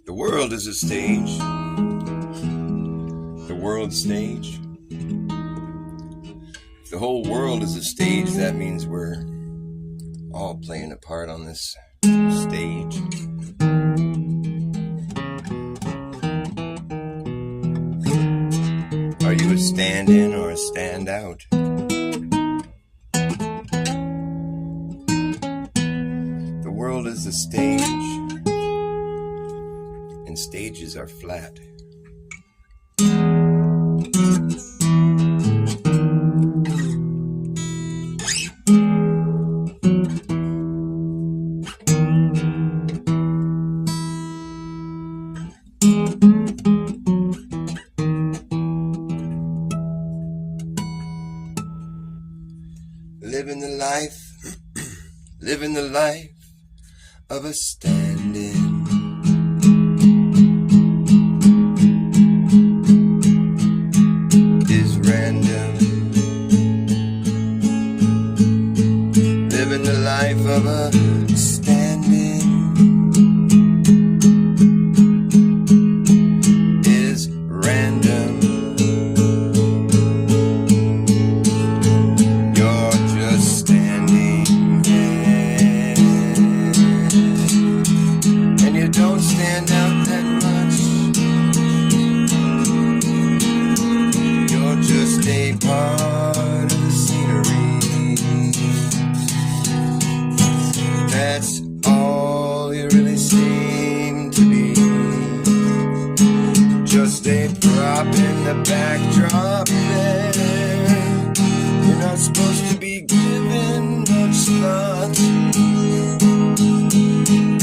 The world is a stage. The world's stage. If the whole world is a stage, that means we're all playing a part on this stage. Are you a stand-in or a stand-out? The world is a stage, and stages are flat. Living the life of a stand-in. Is random. Living the life of a stand-in is random. That's all you really seem to be. Just a prop in the backdrop there. You're not supposed to be given much thought.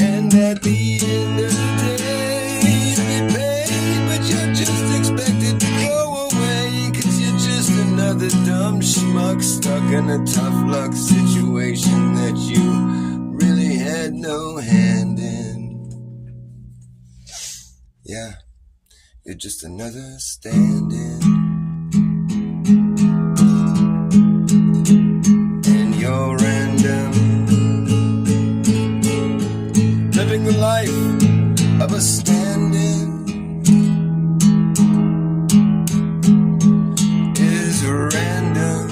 And at the end of the day, you get paid, but you're just expected to go away. 'Cause you're just another dumb schmuck stuck in a tough luck situation that you really had no hand in. Yeah, you're just another stand-in. And you're random. Living the life of a stand-in is random.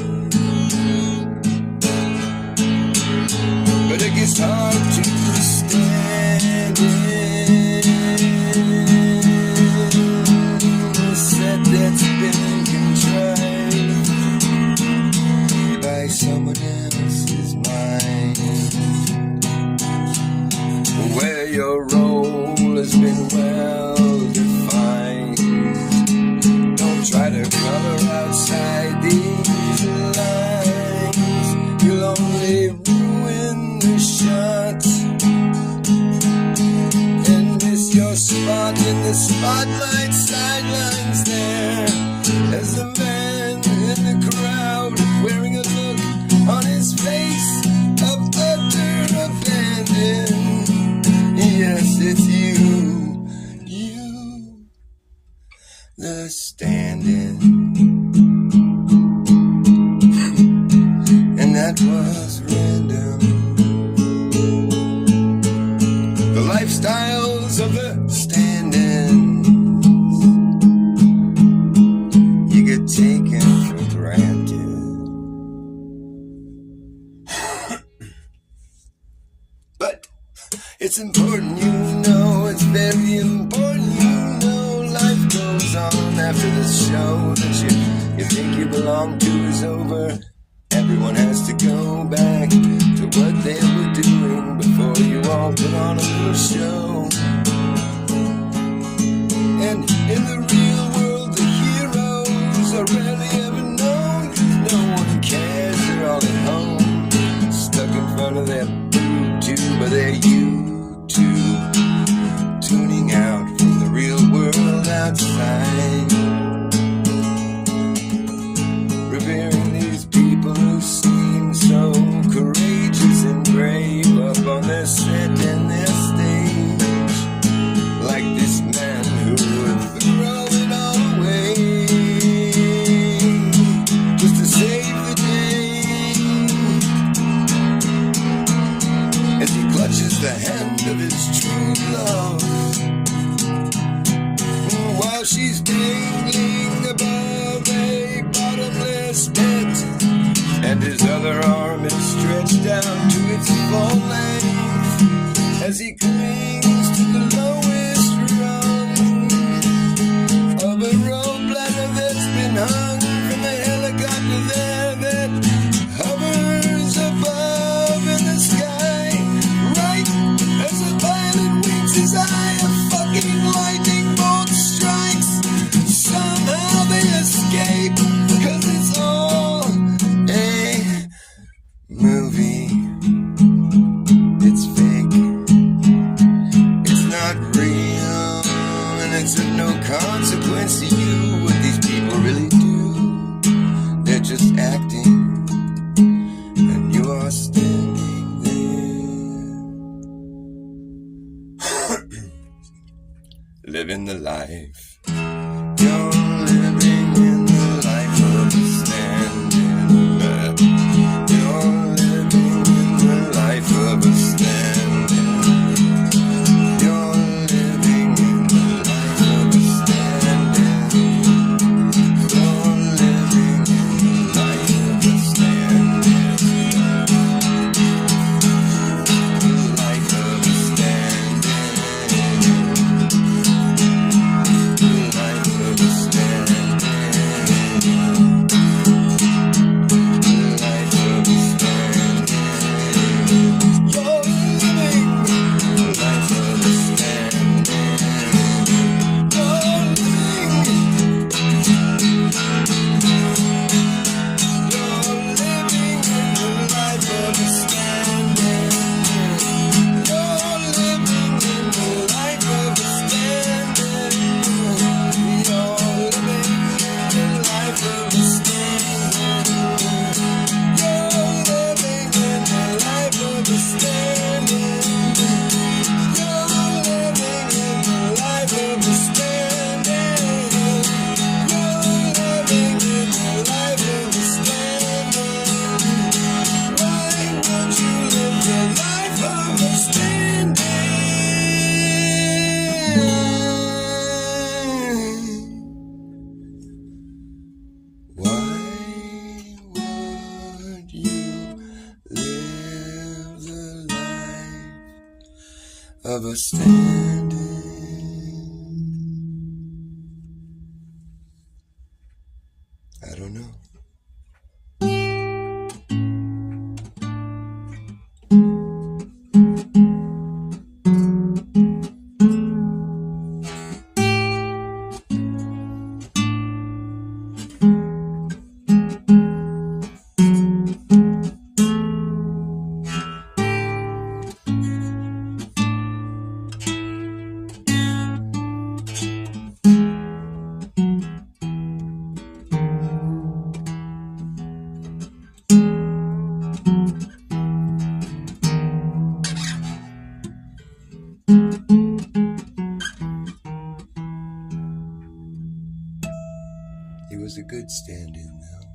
But it gets hard to stand in a set that's been contrived by someone else's mind, where your role has been well defined. Don't try to color outside these lines. You'll only ruin the shot and miss your spot in the spotlight sidelines there. As a man in the crowd wearing a look on his face of utter abandon. Yes, it's you, the stand-in. And that was random. The lifestyles of the stand-ins, you get taken for granted. But it's important, you know, it's very important, you know, life goes on after the show that you think you belong to is over. Everyone has to go back to what they were doing before you all put on a little show. And in the real world, the heroes are rarely ever known, 'cause no one cares, they're all at home, stuck in front of their boob tube or their YouTube, tuning out from the real world outside, revering these people who seem so courageous and brave up on their set and their stage, like this man who would throw it all away just to save the day. dead, and his other arm is stretched out to its full length as he clings to the lowest rung of a rope ladder that's been hung from a helicopter there that hovers above in the sky. Right as the pilot winks his eye, a fucking lightning bolt strikes. Somehow they escape, 'cause it's all a movie. It's fake, it's not real, and it's of no consequence to you what these people really do. They're just acting, and you are standing there living the life. You're living in the life of a stand-in man. You're living in the life of a stand-in. You're living in the life of a stand-in. You're living in the life of a stand-in. The life of a stand-in. The life of a stand-in. The life of a stand-in. You're living the life of a stand-in. You're living. You're living in the life of a stand-in. You're living in the life of a stand-in. You're living in the life of a stand-in. You're living in the life of a stand-in. You're living in the life of a stand-in. You're living in the life of a stand-in. Why won't you live the life of a stand-in? Why would you live the life of a stand-in? I don't know. He was a good stand-in, though.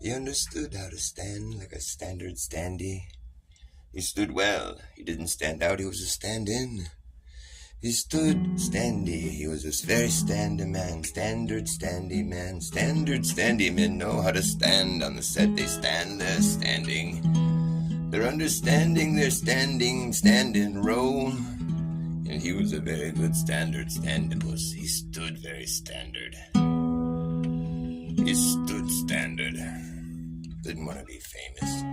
He understood how to stand like a standard standee. He stood well. He didn't stand out. He was a stand-in. He stood standee. He was a very standy man. Standard standy man. Standard standy men know how to stand on the set. They stand there standing. They're understanding their standing, stand-in role. And he was a very good standard standipus. He stood very standard. He stood standard. Didn't want to be famous.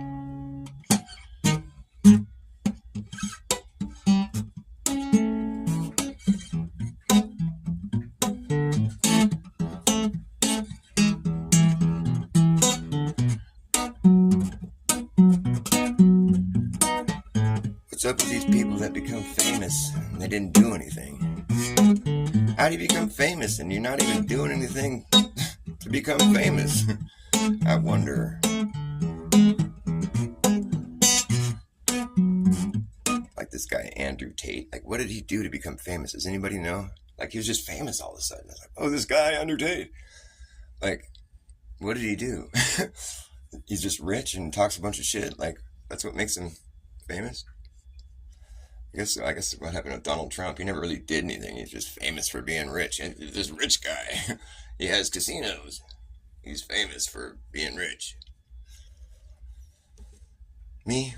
What's up with these people that become famous and they didn't do anything? How do you become famous and you're not even doing anything to become famous? I wonder. Like this guy, Andrew Tate. Like, what did he do to become famous? Does anybody know? Like, he was just famous all of a sudden. I was like, oh, this guy, Andrew Tate. Like, what did he do? He's just rich and talks a bunch of shit. Like, that's what makes him famous? I guess what happened with Donald Trump, he never really did anything. He's just famous for being rich. And this rich guy, he has casinos. He's famous for being rich. Me,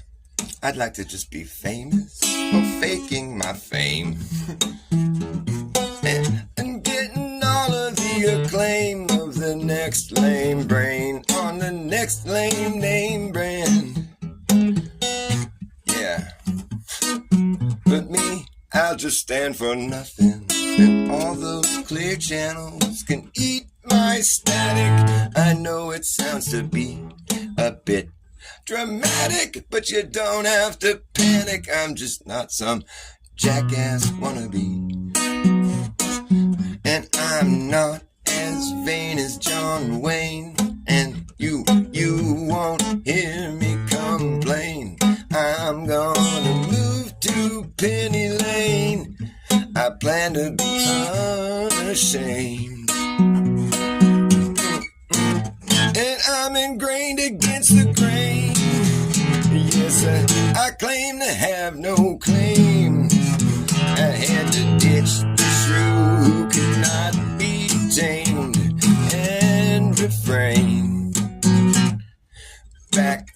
I'd like to just be famous for faking my fame. and getting all of the acclaim of the next lame brain on the next lame name brand. Yeah. But me, I'll just stand for nothing. And all those clear channels can eat my static. I know it sounds to be a bit dramatic, but you don't have to panic. I'm just not some jackass wannabe. And I'm not as vain as John Wayne. And you won't hear me complain. I'm gonna move to Penny Lane. I plan to be unashamed. And I'm ingrained against the grain. Yes, I claim to have no claim. I had to ditch the shrew who could not be tamed and refrain. Back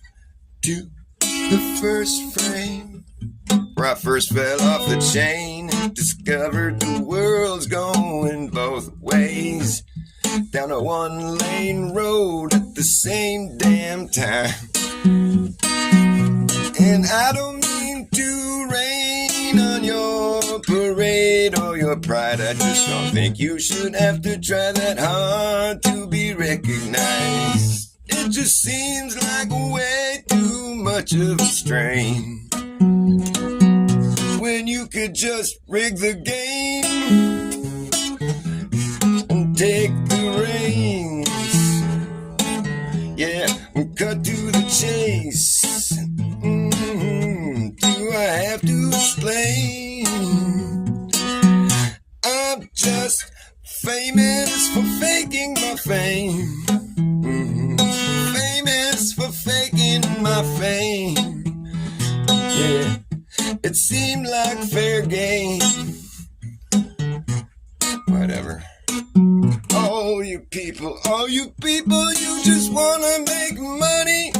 to the first frame, where I first fell off the chain. Discovered the world's going both ways, down a one-lane road at the same damn time. And I don't mean to rain on your parade or your pride. I just don't think you should have to try that hard to be recognized. It just seems like way too much of a strain, when you could just rig the game and take the reins. Yeah, cut to the chase. Do I have to explain? I'm just famous for faking my fame. Famous for faking my fame. Yeah, it seemed like fair game. Whatever. All you people, you just wanna make money.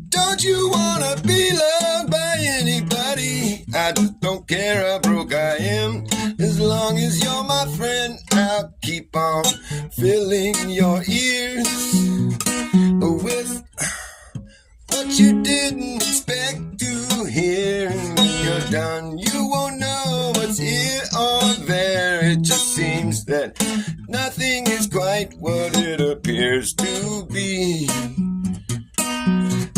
Don't you wanna be loved by anybody? I just don't care how broke I am. As long as you're my friend, I'll keep on filling your ears with what you didn't expect to hear. And when you're done, you won't know what's here or there. It just seems that nothing is quite what it appears to be.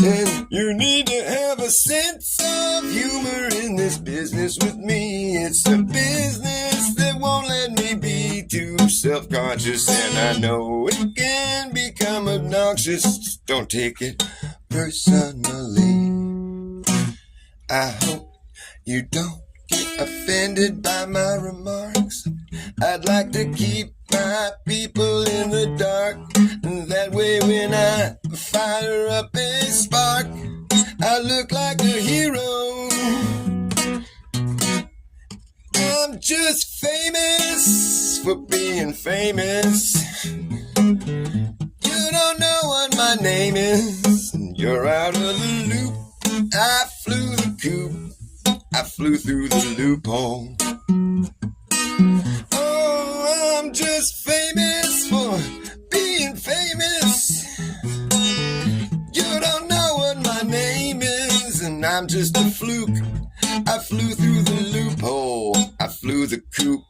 And you need to have a sense of humor in this business with me. It's a business that won't let me be too self-conscious, and I know it can become obnoxious. Just don't take it personally. I hope you don't get offended by my remarks. I'd like to keep my people in the dark. That way when I fire up a spark, I look like a hero. I'm just famous for being famous. You don't know what my name is, and you're out of the loop. I flew the coop, I flew through the loophole. Oh, I'm just famous for being famous. You don't know what my name is, and I'm just a fluke. I flew through the loophole, I flew the coop.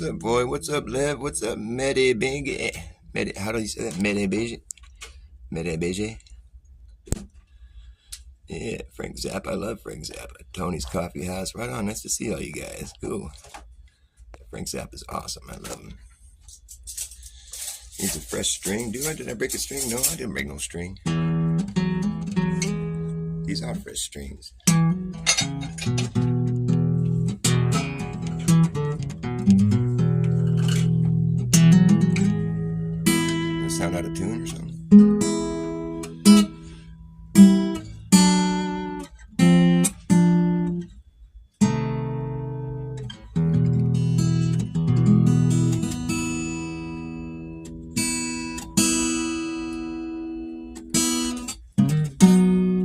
What's up, boy? What's up, Lev? What's up, Mede Bingy? Mede, how do you say that? Mede Beige? Mede Beige? Yeah, Frank Zappa. I love Frank Zappa. Tony's Coffee House. Right on. Nice to see all you guys. Cool. Frank Zappa's awesome. I love him. Needs a fresh string. Did I break a string? No, I didn't break no string. These are fresh strings. Sound out of tune or something?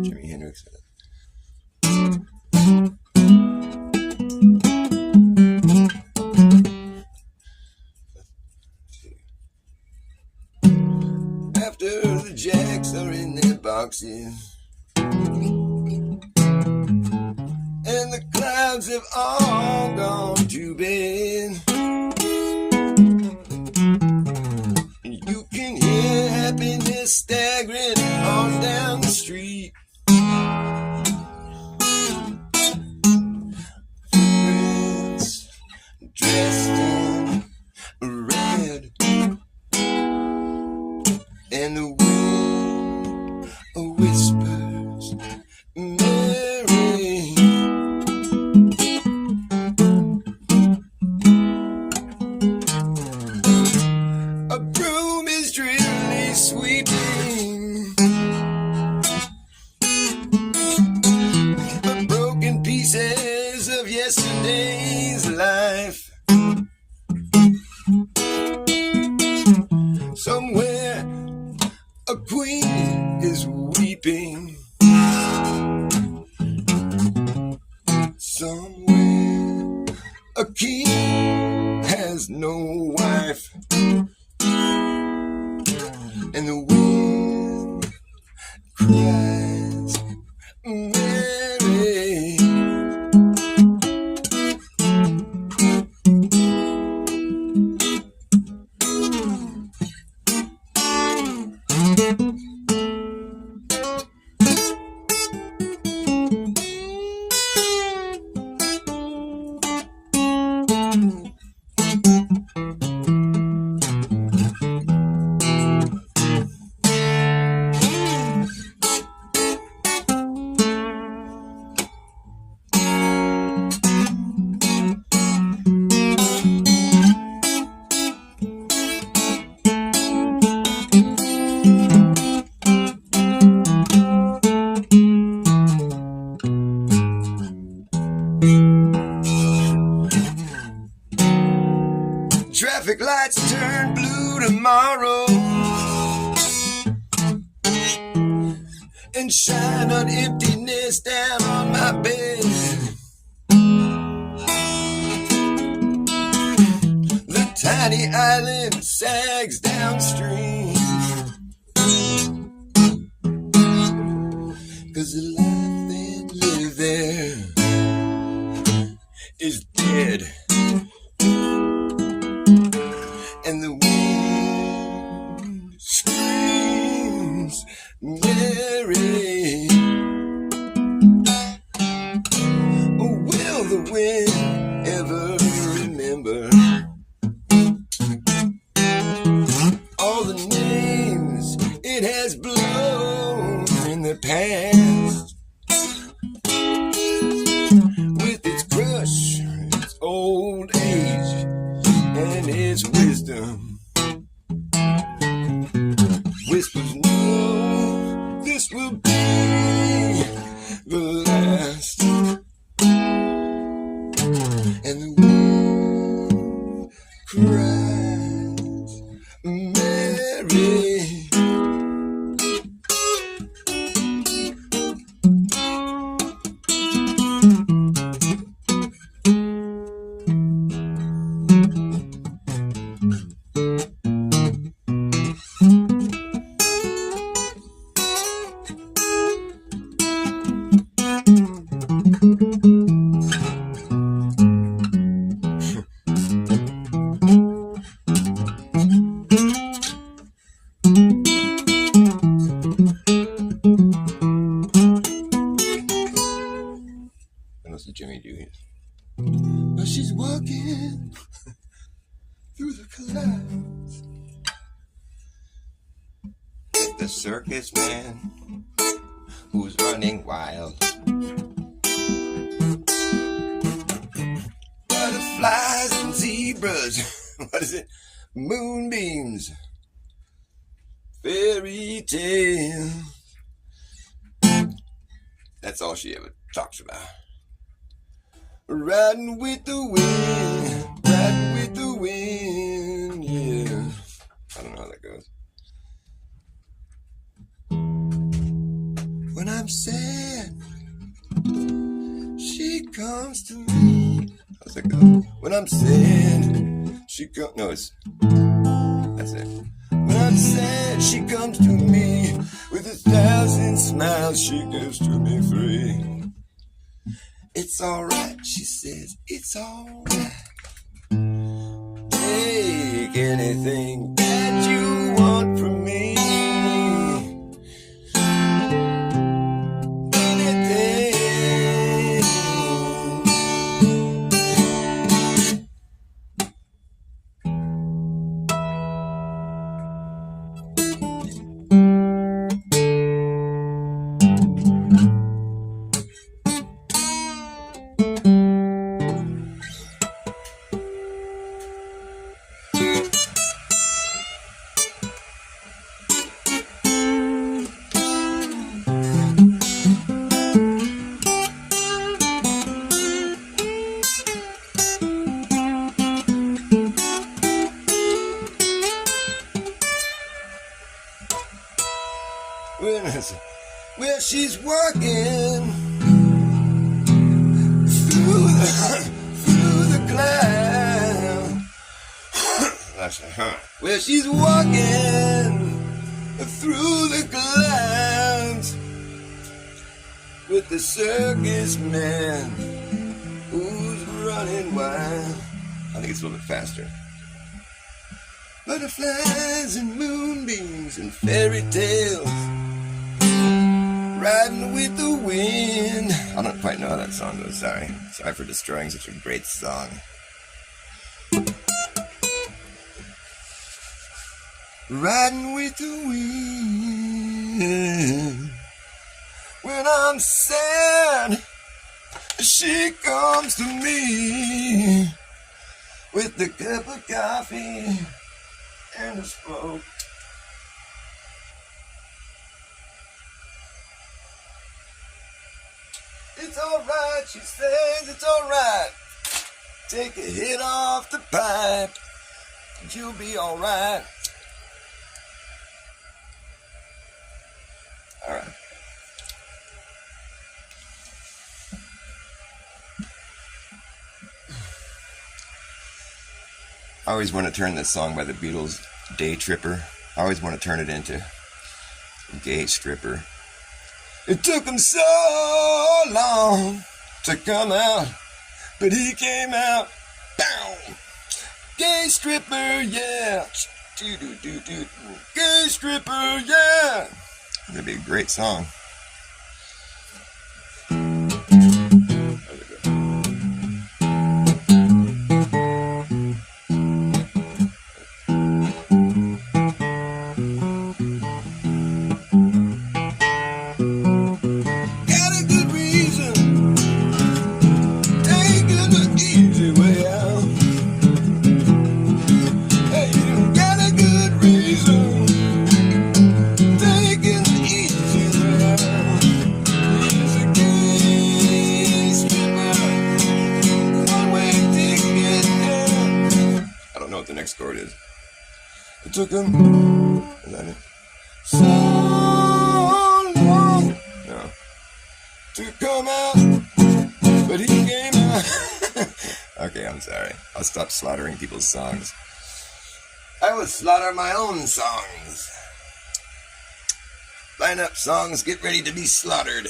Jimi Hendrix. After the jacks are in their boxes and the clouds have all gone to bed, you can hear happiness staggering on down the street. Friends dressed in red, and the wind whispers Mary. A broom is drearily sweeping the broken pieces of yesterday's life. Somewhere a queen is weeping. Somewhere a king has no wife, and the wind cries Mary. Traffic lights turn blue tomorrow and shine on emptiness down on my bed. The tiny island sags downstream, 'cause the life that lived there is dead. And the wind screams Mary. Will the wind ever remember all the names it has blown in the past? With its crush, its old age, and its wisdom, whispers, no, this will be the last. And the wind cries Mary. do here. But she's walking through the clouds with the circus man who's running wild. Butterflies and zebras. What is it? Moonbeams. Fairy tales. That's all she ever talks about. Riding with the wind, riding with the wind, yeah. I don't know how that goes. When I'm sad, she comes to me. How's that go? When I'm sad, she comes. No, that's it. When I'm sad, she comes to me with 1,000 smiles. She gives to me free. It's alright, she says, it's alright. Take anything that you want from me. Anything. Well, she's walking through the clouds. Well, she's walking through the clouds with the circus man who's running wild. I think it's a little bit faster. Butterflies and moonbeams and fairy tales. Riding with the wind. I don't quite know how that song goes, sorry. Sorry for destroying such a great song. Riding with the wind. When I'm sad, she comes to me with the cup of coffee and a smoke. It's alright, she says, it's alright. Take a hit off the pipe, and you'll be alright. Alright. I always want to turn this song by the Beatles, Day Tripper. I always want to turn it into Gay Stripper. It took him so long to come out, but he came out. Bow. Gay stripper, yeah. Do-do-do-do. Gay stripper, yeah. That'd be a great song. Chord is. It took him, is that it? So long, no, to come out, but he came out. Okay, I'm sorry. I'll stop slaughtering people's songs. I will slaughter my own songs. Line up songs, get ready to be slaughtered.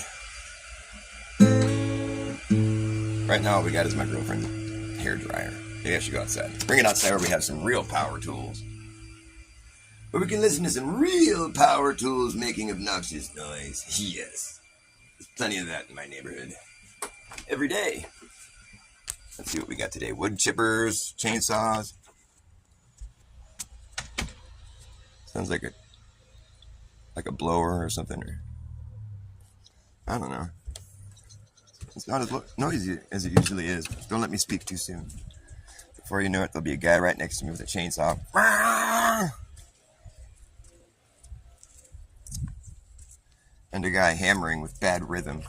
Right now all we got is my girlfriend's hair dryer. Maybe I should go outside. Bring it outside where we have some real power tools. Where we can listen to some real power tools making obnoxious noise. Yes. There's plenty of that in my neighborhood. Every day. Let's see what we got today. Wood chippers, chainsaws. Sounds like a blower or something. I don't know. It's not as noisy as it usually is. Don't let me speak too soon. Before you know it, there'll be a guy right next to me with a chainsaw. And a guy hammering with bad rhythm.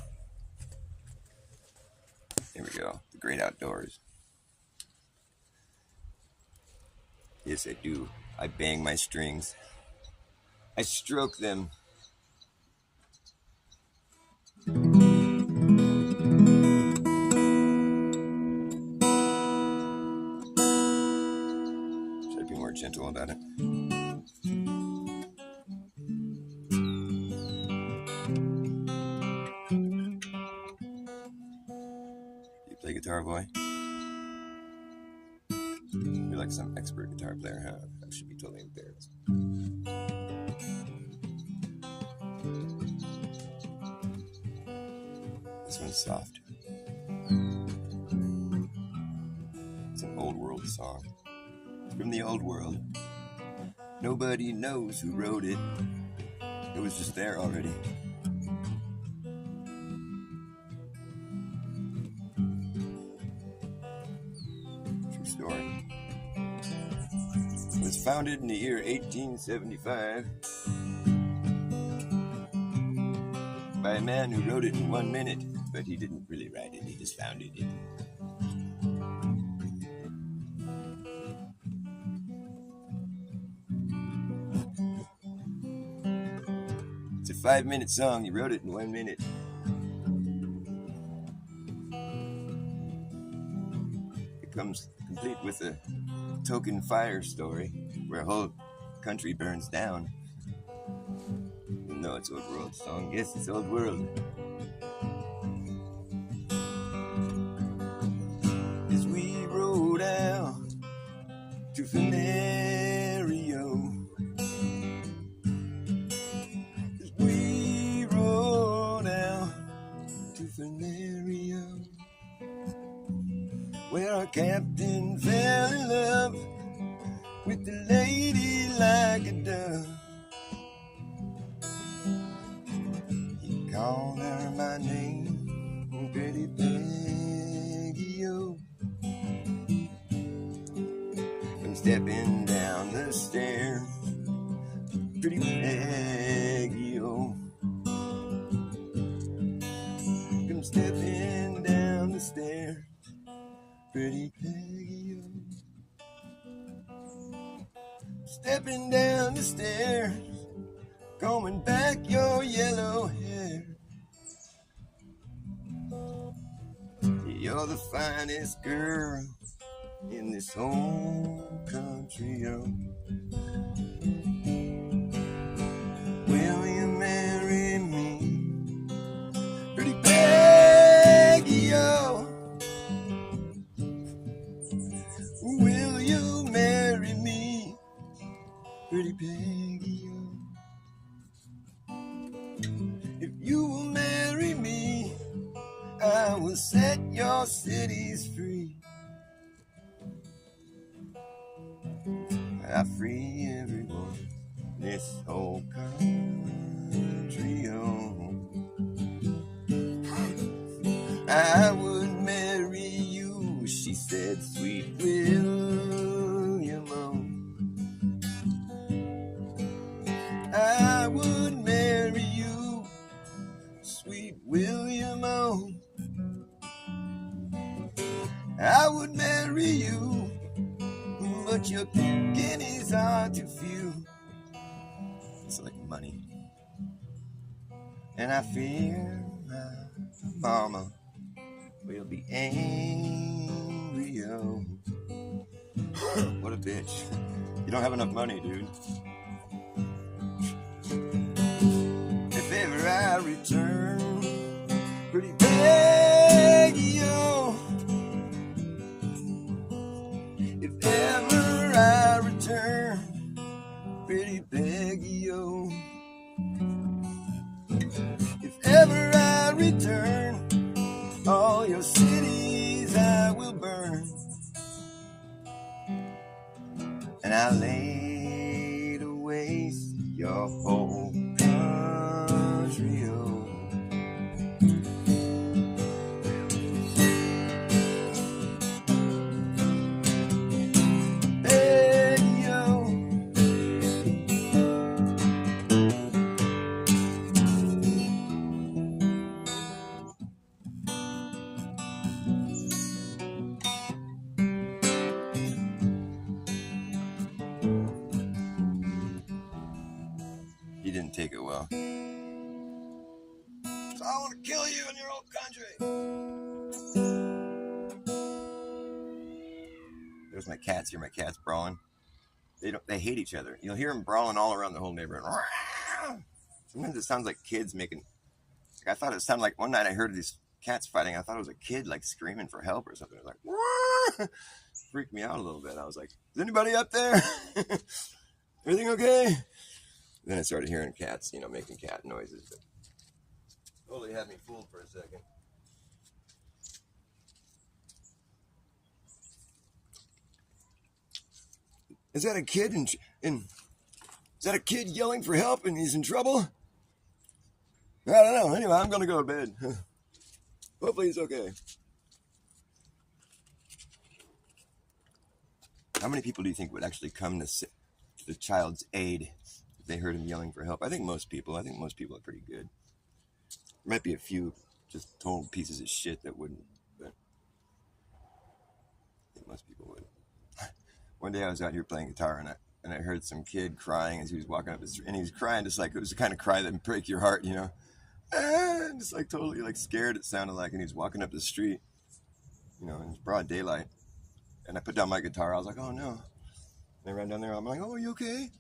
Here we go. The great outdoors. Yes, I do. I bang my strings. I stroke them. Should I be more gentle about it? You play guitar, boy? You're like some expert guitar player, huh? I should be totally embarrassed. This one's soft. It's an old world song. From the old world. Nobody knows who wrote it. It was just there already. True story. It was founded in the year 1875 by a man who wrote it in 1 minute, but he didn't really write it, he just founded it. It's a 5-minute song, he wrote it in 1 minute. It comes complete with a token fire story where a whole country burns down. No, it's old world song. Yes, it's old world. As we rode out to Venerio, as we rode out to Venerio, where our captain fell in love with the lady like a dove. He called her my name, pretty Peggy-O. I'm stepping down the stairs, pretty Peggy-O. I'm stepping down the stairs, pretty Peggy-O. Stepping down the stairs, combing back your yellow hair. You're the finest girl in this whole country, oh. Will you marry me, pretty Peggy-O? Will you marry me, pretty Peggy-O? If you will marry me, I will set your cities free. I free everyone in this whole country, oh. I would marry you, she said, sweet William, oh. I would marry you, sweet William, oh. I would marry you, but your guineas are too few. It's like money. And I fear my mama will be angry, oh. What a bitch. You don't have enough money, dude. If ever I return, pretty Peggy-O. If ever I return, pretty Peggy-O. If ever I return, all your cities I will burn. I lay to waste your whole country. Oh. Hey, yo. He didn't take it well. So I want to kill you in your own country. There's my cats here. My cats brawling. They hate each other. You'll hear them brawling all around the whole neighborhood. Sometimes it sounds like kids making. Like I thought it sounded like one night I heard these cats fighting. I thought it was a kid like screaming for help or something. It was like freaked me out a little bit. I was like, "Is anybody up there? Everything okay?" Then I started hearing cats, making cat noises. But totally had me fooled for a second. Is that a kid is that a kid yelling for help and he's in trouble? I don't know. Anyway, I'm going to go to bed. Hopefully he's okay. How many people do you think would actually come to the child's aid if they heard him yelling for help? I think most people are pretty good. There might be a few just total pieces of shit that wouldn't, but I think most people would. One day I was out here playing guitar and I heard some kid crying as he was walking up the street, and he was crying just like it was the kind of cry that would break your heart, and just like totally like scared it sounded like, and he was walking up the street, in broad daylight, and I put down my guitar. I was like, oh no, and I ran down there. I'm like, oh, are you okay?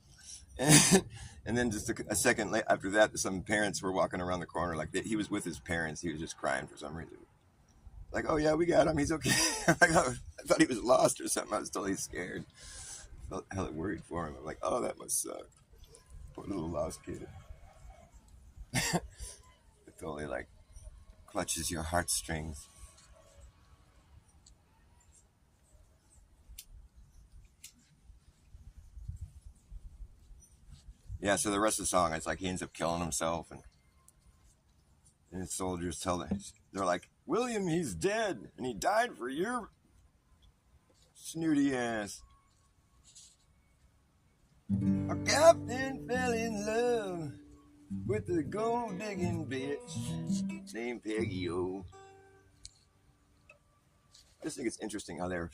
And then just a second after that, some parents were walking around the corner like he was with his parents. He was just crying for some reason. Like, oh yeah, we got him. He's okay. Like, I thought he was lost or something. I was totally scared. I felt hella worried for him. I'm like, oh, that must suck. Poor little lost kid. It totally like clutches your heartstrings. Yeah, so the rest of the song, it's like he ends up killing himself, and his soldiers they're like, William, he's dead, and he died for your snooty ass. Our captain fell in love with the gold-digging bitch named Peggy O. I just think it's interesting how they're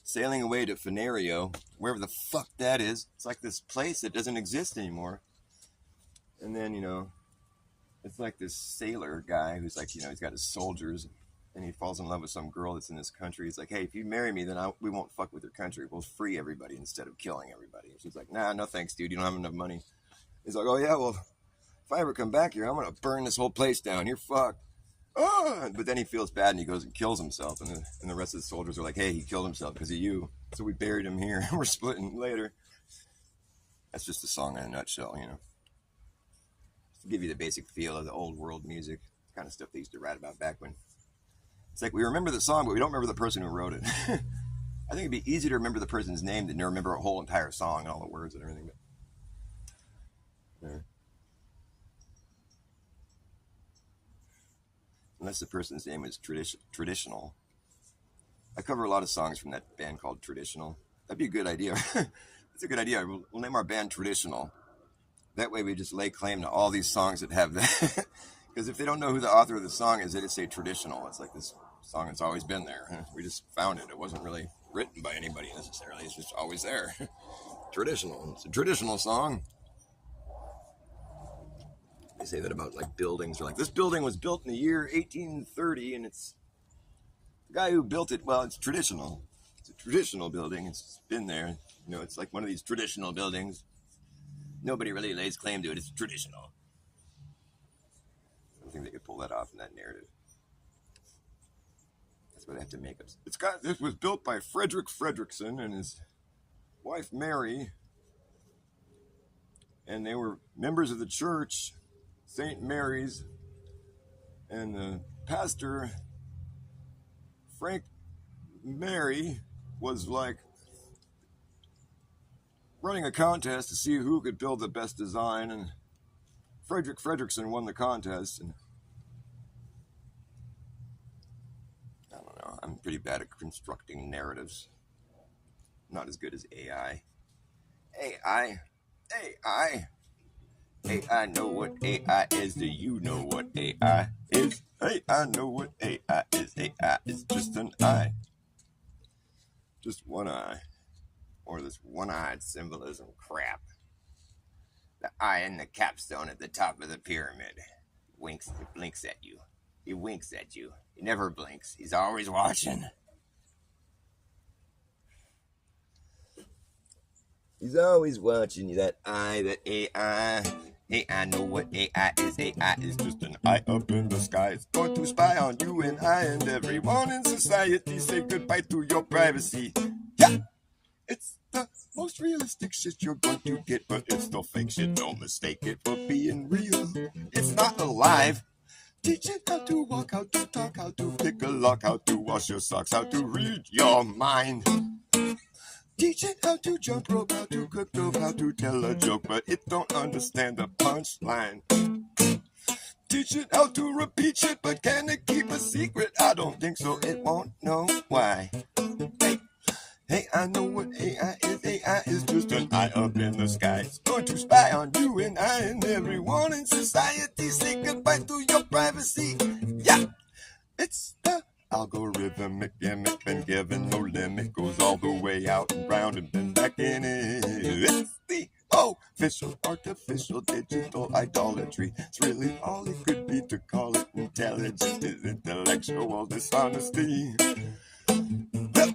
sailing away to Fenario, wherever the fuck that is. It's like this place that doesn't exist anymore. And then, it's like this sailor guy who's like, he's got his soldiers, and he falls in love with some girl that's in this country. He's like, hey, if you marry me, then we won't fuck with your country. We'll free everybody instead of killing everybody. And she's like, nah, no thanks, dude. You don't have enough money. He's like, oh yeah, well, if I ever come back here, I'm going to burn this whole place down. You're fucked. Oh! But then he feels bad and he goes and kills himself. And the rest of the soldiers are like, hey, he killed himself because of you. So we buried him here. We're splitting later. That's just a song in a nutshell, Just to give you the basic feel of the old world music. Kind of stuff they used to write about back when. It's like we remember the song, but we don't remember the person who wrote it. I think it'd be easy to remember the person's name than to remember a whole entire song and all the words and everything. But, yeah. Unless the person's name is Traditional. I cover a lot of songs from that band called Traditional. That'd be a good idea. That's a good idea. We'll name our band Traditional. That way we just lay claim to all these songs that have that. Because if they don't know who the author of the song is, they just say Traditional. It's like this song that's always been there. We just found it. It wasn't really written by anybody necessarily. It's just always there. Traditional. It's a traditional song. They say that about like buildings. They're like, this building was built in the year 1830, and it's the guy who built it. Well, it's traditional. It's a traditional building. It's been there. It's like one of these traditional buildings. Nobody really lays claim to it. It's traditional. I don't think they could pull that off in that narrative. That's what they have to make up. This was built by Frederick Fredrickson and his wife Mary, and they were members of the church St. Mary's, and the pastor, Frank Mary, was like running a contest to see who could build the best design, and Frederick Fredrickson won the contest. And I don't know, I'm pretty bad at constructing narratives. Not as good as AI. AI. AI. AI know what AI is. Do you know what AI is? Hey, I know what AI is. AI is just an eye. Just one eye. Or this one-eyed symbolism crap. The eye in the capstone at the top of the pyramid. He blinks at you. He winks at you. He never blinks. He's always watching. He's always watching you. That eye, that AI. AI know what AI is. AI is just an eye up in the sky. It's going to spy on you and I and everyone in society. Say goodbye to your privacy. Yeah! It's the most realistic shit you're going to get, but it's still fake shit. Don't mistake it for being real. It's not alive. Teach it how to walk, how to talk, how to pick a lock, how to wash your socks, how to read your mind. Teach it how to jump rope, how to cook dope, how to tell a joke, but it don't understand the punchline. Teach it how to repeat it, but can it keep a secret? I don't think so, it won't know why. Hey, I know what AI is. AI is just an eye up in the sky. It's going to spy on you and I and everyone in society. Say goodbye to your privacy. Yeah, it's the algorithmic gimmick. Been given no limit. Goes all the way out and round and then back in it. It's the official, artificial, digital idolatry. It's really all it could be to call it intelligent. Is intellectual dishonesty. Well,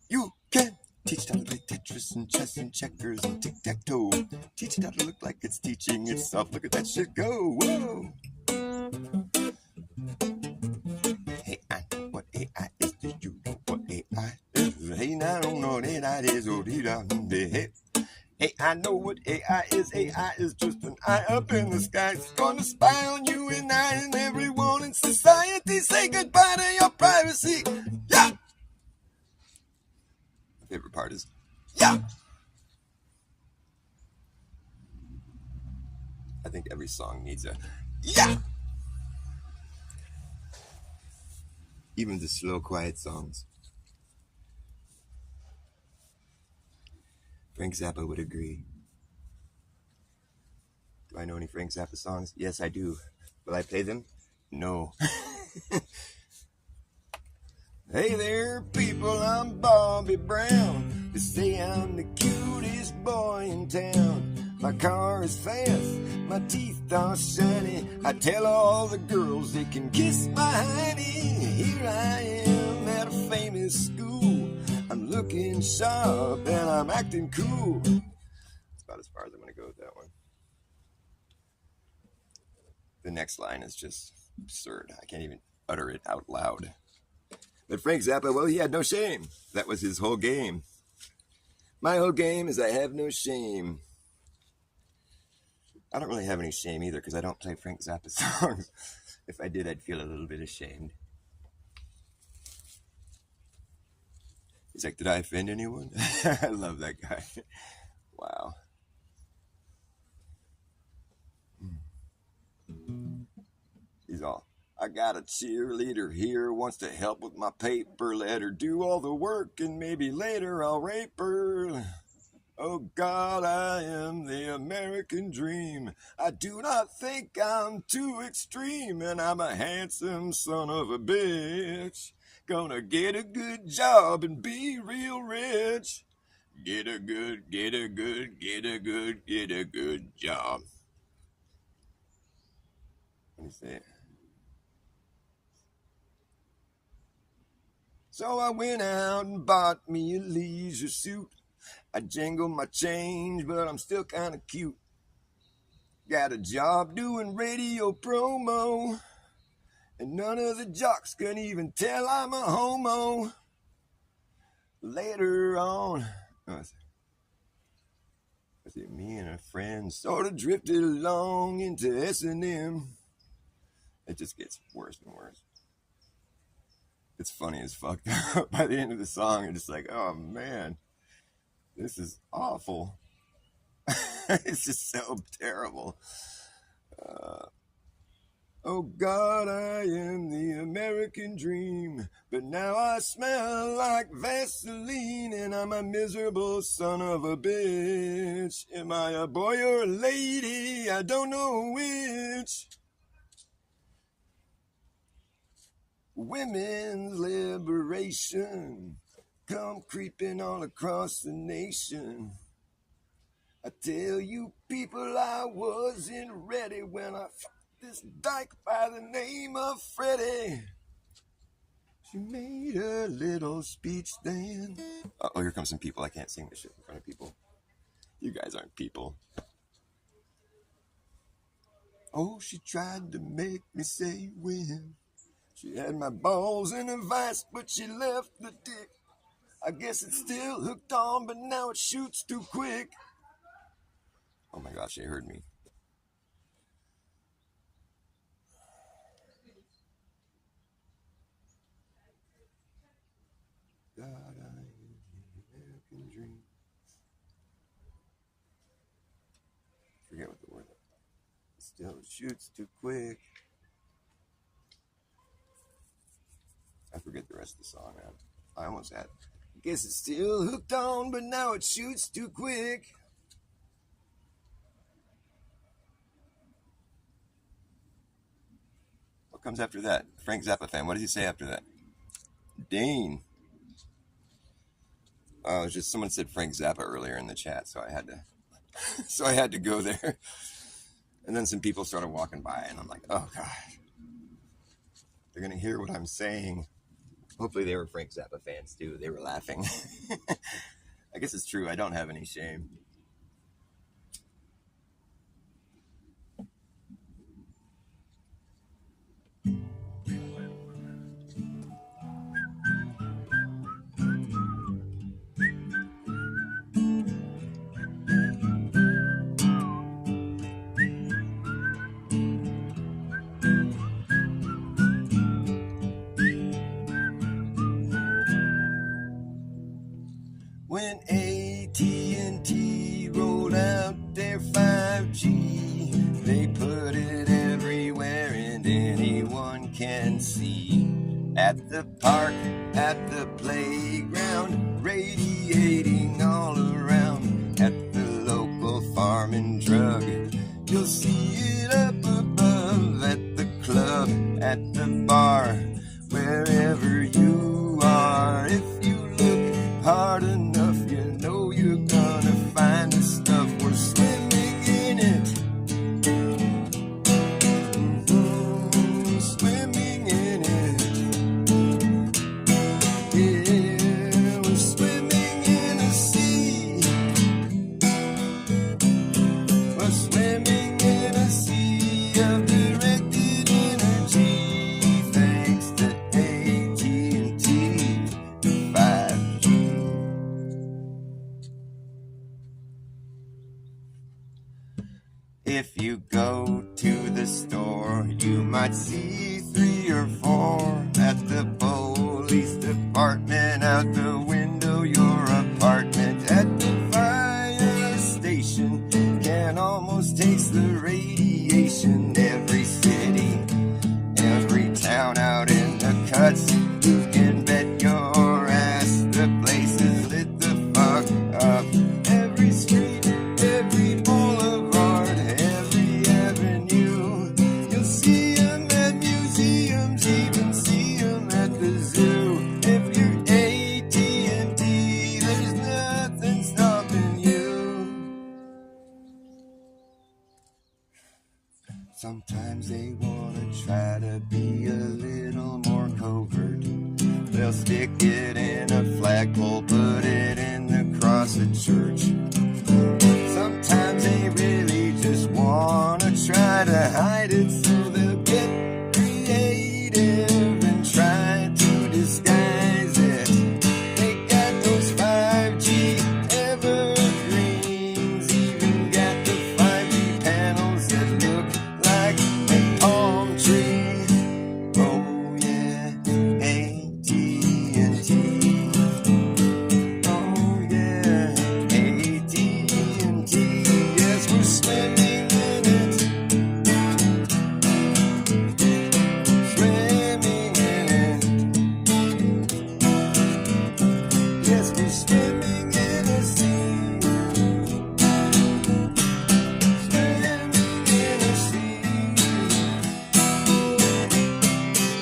you can teach it how to play Tetris and chess and checkers and tic-tac-toe. Teach it how to look like it's teaching itself. Look at that shit go. Whoa. Hey, I know what AI is. Do you know what AI is? Hey, I don't know what AI is. Hey, I know what AI is. AI is just an eye up in the sky. It's gonna spy on you and I and everyone in society. Say goodbye to your privacy. Yeah! My favorite part is, yeah! I think every song needs a, yeah! Even the slow, quiet songs. Frank Zappa would agree. Do I know any Frank Zappa songs? Yes, I do. Will I play them? No. Hey there, people, I'm Bobby Brown. They say I'm the cutest boy in town. My car is fast, my teeth are shiny. I tell all the girls they can kiss my hiney. Here I am at a famous school. I'm looking sharp and I'm acting cool. That's about as far as I'm going to go with that one. The next line is just absurd. I can't even utter it out loud. But Frank Zappa, well, he had no shame. That was his whole game. My whole game is I have no shame. I don't really have any shame either because I don't play Frank Zappa songs. If I did, I'd feel a little bit ashamed. He's like, did I offend anyone? I love that guy. Wow. He's all, I got a cheerleader here, wants to help with my paper, let her do all the work and maybe later I'll rape her. Oh God, I am the American dream. I do not think I'm too extreme, and I'm a handsome son of a bitch. Gonna get a good job and be real rich. Get a good job. Let me see it. So I went out and bought me a leisure suit. I jangle my change, but I'm still kind of cute. Got a job doing radio promo, and none of the jocks can even tell I'm a homo. Later on, me and a friend sort of drifted along into S&M. It just gets worse and worse. It's funny as fuck. By the end of the song, you're just like, oh man, this is awful. It's just so terrible. Oh God, I am the American dream, but now I smell like Vaseline, and I'm a miserable son of a bitch. Am I a boy or a lady? I don't know which. Women's liberation come creeping all across the nation. I tell you people, I wasn't ready when I fucked this dyke by the name of Freddie. She made a little speech then. Oh, here comes some people. I can't sing this shit in front of people. You guys aren't people. Oh, she tried to make me say when. She had my balls in a vice, but she left the dick. I guess it's still hooked on, but now it shoots too quick. Oh my gosh, they heard me. God, I am the American dream. Forget what the word is. Still shoots too quick. I forget the rest of the song, man. I almost had. I guess it's still hooked on, but now it shoots too quick. What comes after that? Frank Zappa fan. What does he say after that? Dane. Oh, it was just someone said Frank Zappa earlier in the chat, so I had to go there. And then some people started walking by, and I'm like, oh god, they're gonna hear what I'm saying. Hopefully they were Frank Zappa fans too. They were laughing. I guess it's true. I don't have any shame. When AT&T rolled out their 5G, they put it everywhere and anyone can see. At the park, at the playground, radiating all around. At the local farm and drug, you'll see it up above. At the club, at the bar, wherever you are. If you look hard enough, you know you're gonna find the stuff. We're swimming in it. Swimming in it. Yeah, we're swimming in a sea. We're swimming in a sea of directed energy. Thanks to AT&T 5G. If you go to the store, you might see 3 or 4 at the police department, out the window your apartment, at the fire station, can almost taste the radiation. Every city, every town out in the cuts, you can bet your ass the place is lit the fuck up. Every street, every boulevard, every avenue, you'll see them at museums, even see them at the zoo. If you're AT&T, there's nothing stopping you. Sometimes they wanna try to be a little more covert. They'll stick it in a flagpole, put it in the cross at church. Sometimes they really just wanna try to hide it, so they'll get creative and try to disguise it. They got those 5G evergreens, even got the 5G panels that look like a palm tree. Oh yeah, AT&T. Oh yeah, AT&T. swimming in a sea. Swimming in a sea.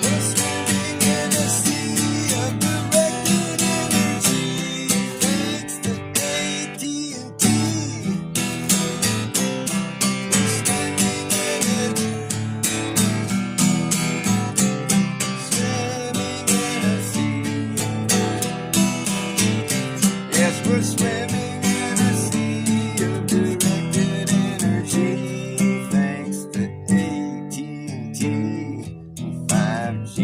We're swimming in a sea of directed energy. Thanks to AT&T. We're swimming in a we're swimming in a sea of directed energy, thanks to AT&T and 5G.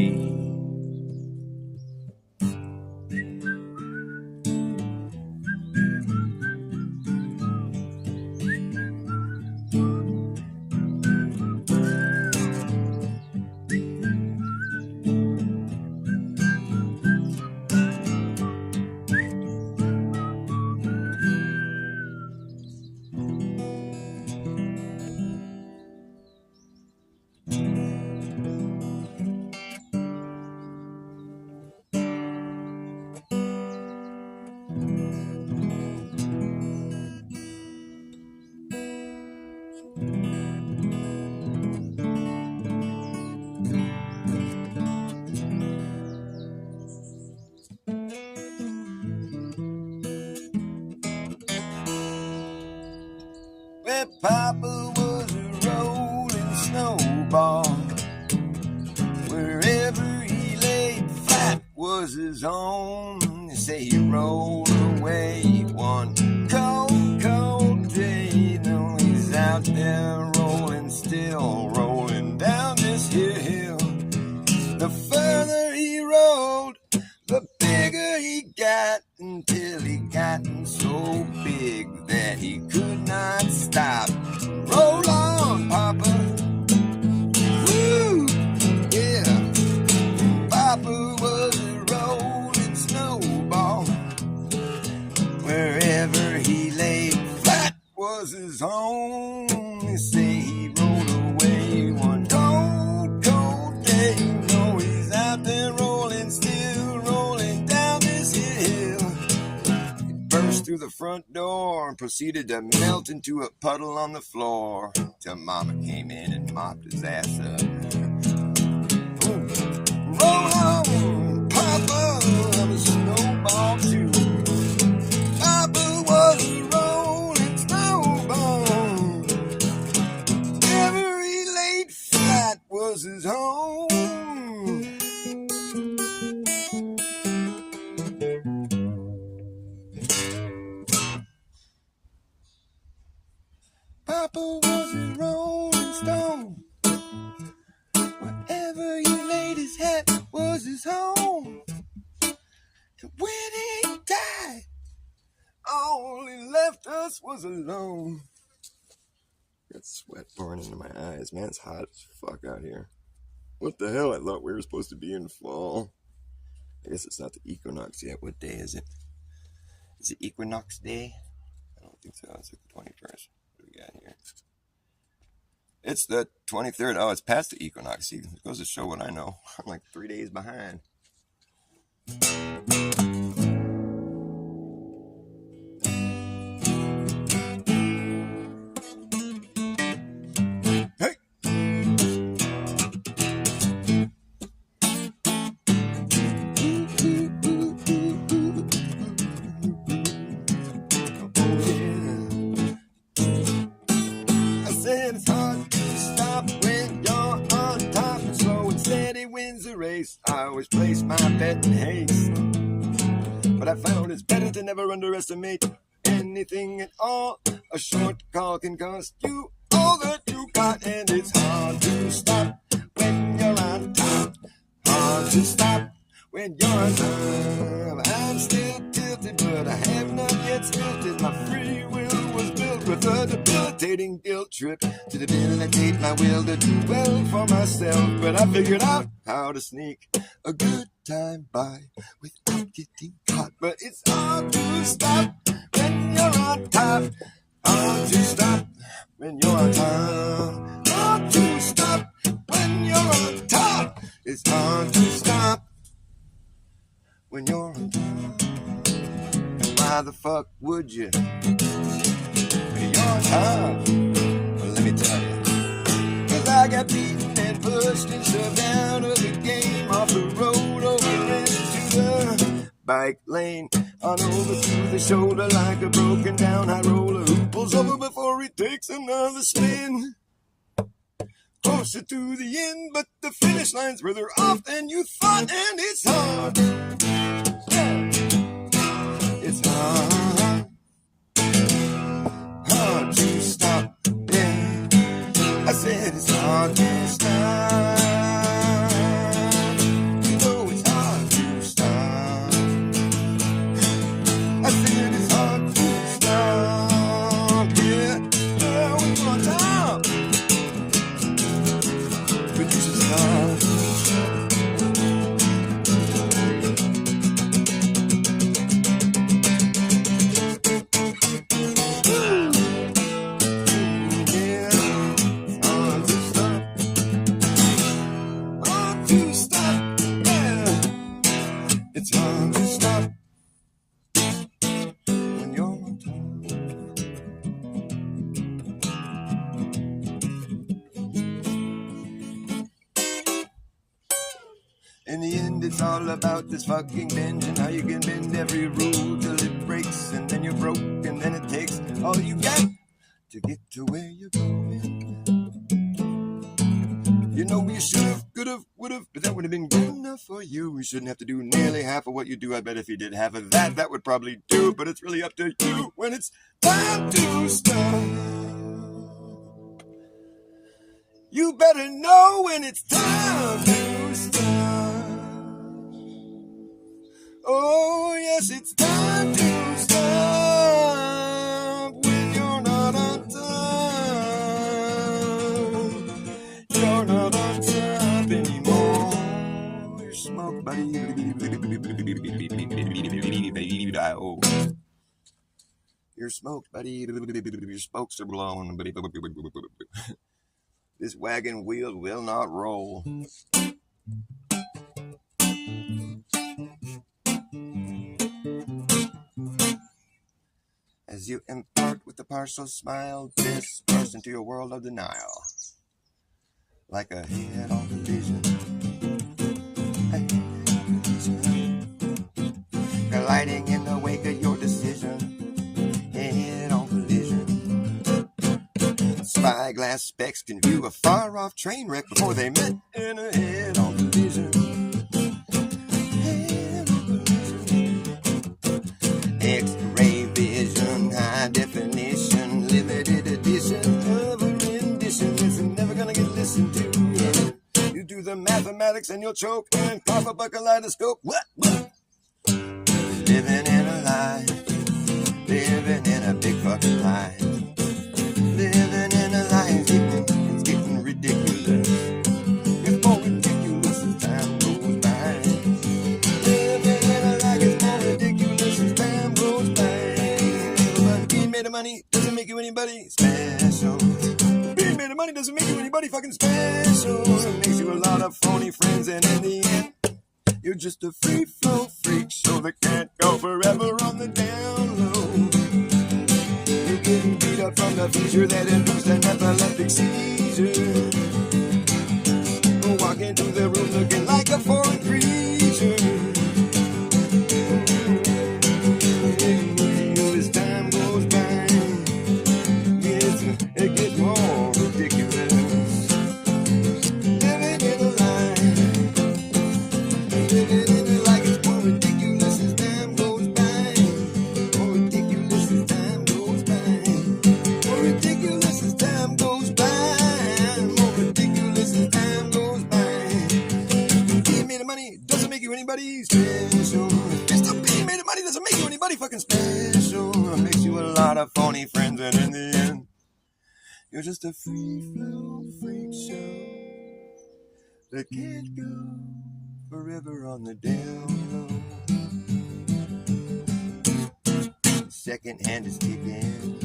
Where Papa was a rolling snowball, wherever he laid flat was his home. They say he rolled away one cold, cold day. Though he's out there rolling, still rolling down this here hill. The further he rolled, the bigger he got, until he gotten so big that he could not stop. Roll on, Papa. Woo! Yeah. Papa was a rolling snowball. Wherever he laid flat was his home. They say he rolled away one cold, cold day. No, he's out there rolling, still rolling down this hill. He burst through the front door and proceeded to melt into a puddle on the floor till Mama came in and mopped his ass up. Ooh. Roll on, Papa, I'm a snowball too. Papa was a rolling snowball. Wherever he laid flat was his home. Papa was a rolling stone. Wherever he laid his head was his home. And when he died, all he left us was alone. Got sweat pouring into my eyes. Man, it's hot as fuck out here. What the hell? I thought we were supposed to be in fall. I guess it's not the equinox yet. What day is it? Is it equinox day? I don't think so. It's like the 21st. What do we got here? It's the 23rd. Oh, it's past the equinox. See, it goes to show what I know. I'm like 3 days behind. Hey! It's hard to stop when you're on top, and slow and steady wins the race. I always place my bet in haste, but I found it's better to never underestimate anything at all. A short call can cost you all that you got, and it's hard to stop when you're on top. Hard to stop when you're on top. I'm still tilted, but I have not yet stilted. My free will was built with a debilitating guilt trip to debilitate my will to do well for myself. But I figured out how to sneak a good time by without getting caught. But it's hard to stop when you're on top. Hard to stop when you're on top. Hard to stop when you're on top. It's hard to stop when you're on top. why the fuck would you? You're on top. Well, let me tell you. 'Cause I got beaten and pushed and shoved out of the game, off the road over into the bike lane, on over through the shoulder like a broken down high roller who pulls over before he takes another spin. Closer to the end, but the finish line's further off than you thought, and it's hard. Yeah. It's hard. Hard to stop. Yeah. I said it's hard to stop. You know it's hard to stop. I said it's hard to stop. Yeah. Now we're on top. But you should stop. In the end, it's all about this fucking binge and how you can bend every rule till it breaks, and then you're broke, and then it takes all you got to get to where you're going. You know, you should've, could've, would've, but that would've been good enough for you. You shouldn't have to do nearly half of what you do. I bet if you did half of that, that would probably do, but it's really up to you when it's time to stop. You better know when it's time to stop. Oh, yes, it's time to stop when you're not on time. You're not on time anymore. You're smoke, buddy. Oh. You're smoked, buddy. Your spokes are blown. This wagon wheel will not roll. As you impart with a partial smile, disperse into your world of denial, like a head-on collision. Colliding in the wake of your decision. Head-on collision. Spyglass specks can view a far-off train wreck before they met in a head-on collision. Head-on collision. X-ray vision, high definition, limited edition of a rendition. It's never gonna get listened to. Yeah. You do the mathematics and you'll choke and cough up a kaleidoscope. What? Living in a lie, living in a big fucking lie. Living in a lie, it's getting ridiculous. It's more ridiculous as time goes by. Living in a lie gets more ridiculous as time goes by. But being made of money doesn't make you anybody special. Being made of money doesn't make you anybody fucking special. It makes you a lot of phony friends, and in the end, you're just a free-flow freak show that can't go forever on the down low. You're getting beat up from the feature that induced an epileptic seizure. Walk into the room looking like a foreign creature. As time goes by, it gets more ridiculous. Living in a lie. Living in it like it's more ridiculous as time goes by. More ridiculous as time goes by. More ridiculous as time goes by. More ridiculous as time goes by. Being made of money doesn't make you anybody special. Just being made of money doesn't make you anybody fucking special. It makes you a lot of phony friends, and in the end, you're just a free-flow freak show that can't go forever on the down low. Second hand is kicking.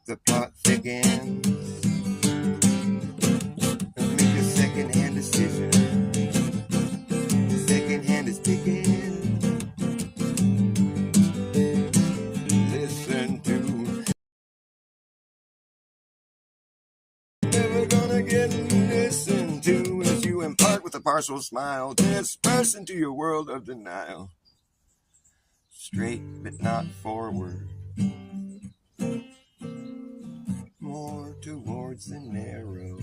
The plot thickens. Make a second hand decision. Second hand is ticking. with a partial smile, disperse into your world of denial. Straight but not forward, more towards the narrow.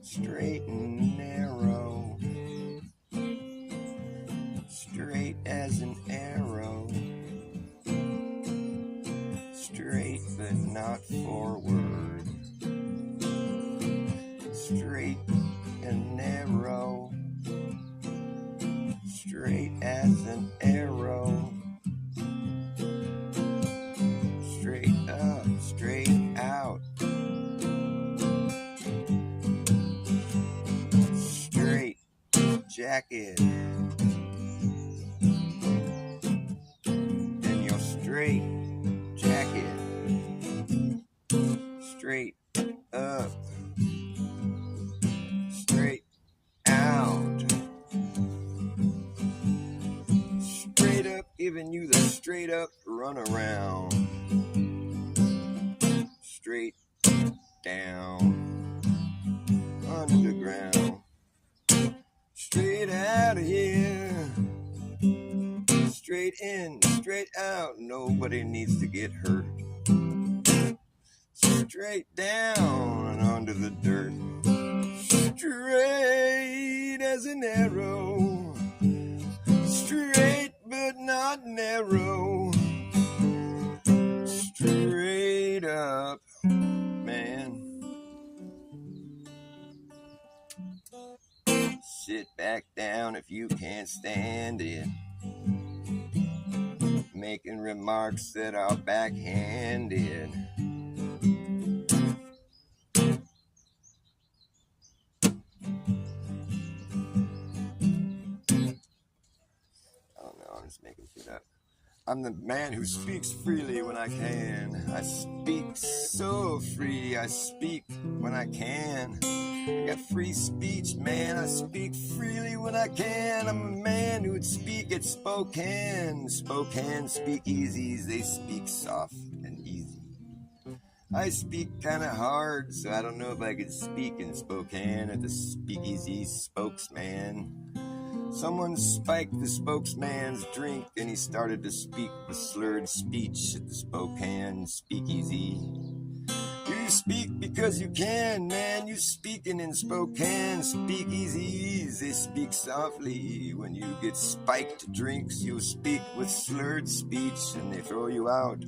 Straight and narrow, straight as an arrow. Straight but not forward, straight and narrow, straight as an arrow. Straight up, straight out, straight jacket, and your straight jacket, straight up, straight out, straight up, giving you the straight up run around, straight down, under the ground, straight out of here, straight in, straight out, nobody needs to get hurt. Straight down and onto the dirt, straight as an arrow, straight but not narrow, straight up, man. Sit back down if you can't stand it, making remarks that are backhanded. I'm just making shit up. I'm the man who speaks freely when I can. I speak so free, I speak when I can. I got free speech, man, I speak freely when I can. I'm a man who would speak at Spokane. Spokane speakeasies, they speak soft and easy. I speak kinda hard, so I don't know if I could speak in Spokane at the speakeasy spokesman. Someone spiked the spokesman's drink and he started to speak with slurred speech at the Spokane speakeasy. You speak because you can, man, you speaking in Spokane speakeasies. They speak softly. When you get spiked drinks, you speak with slurred speech and they throw you out.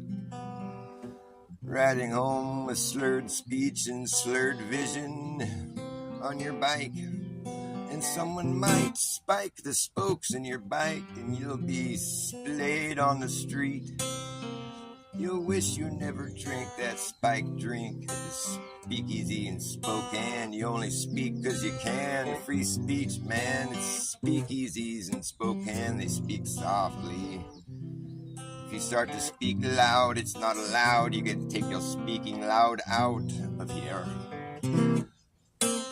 Riding home with slurred speech and slurred vision on your bike. And someone might spike the spokes in your bike and you'll be splayed on the street. You'll wish you never drank that spiked drink at the speakeasy in Spokane. You only speak 'cause you can. Free speech, man, it's speakeasies in Spokane. They speak softly. If you start to speak loud, it's not allowed. You get to take your speaking loud out of here.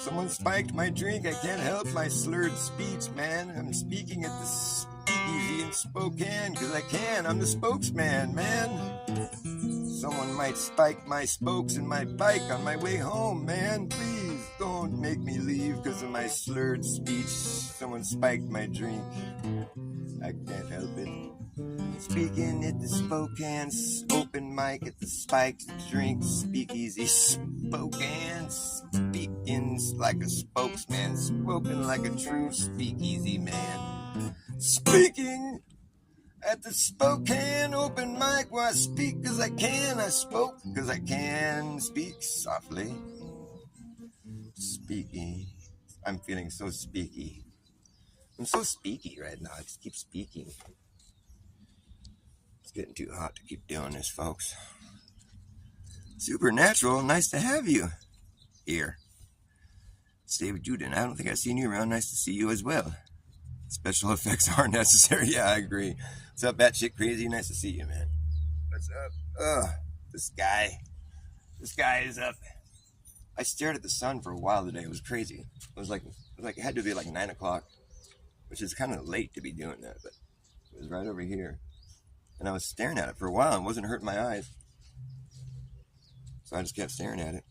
Someone spiked my drink, I can't help my slurred speech, man. I'm speaking at the speakeasy in Spokane, 'cause I can, I'm the spokesman, man. Someone might spike my spokes in my bike on my way home, man. Please don't make me leave 'cause of my slurred speech. Someone spiked my drink, I can't help it. Speaking at the Spokane open mic at the spiked drink speakeasy Spokane, speaking like a spokesman, spoken like a true speakeasy man. Speaking at the Spokane open mic where I speak 'cause I can, I spoke 'cause I can speak softly. Speaking, I'm feeling so speaky. I'm so speaky right now, I just keep speaking. It's getting too hot to keep doing this, folks. Supernatural, nice to have you here. It's David Juden. I don't think I've seen you around. Nice to see you as well. Special effects are necessary. Yeah, I agree. What's up, batshit crazy? Nice to see you, man. What's up? This guy is up. I stared at the sun for a while today. It was crazy. It was like it had to be like 9 o'clock, which is kind of late to be doing that, but it was right over here. And I was staring at it for a while and it wasn't hurting my eyes. So I just kept staring at it.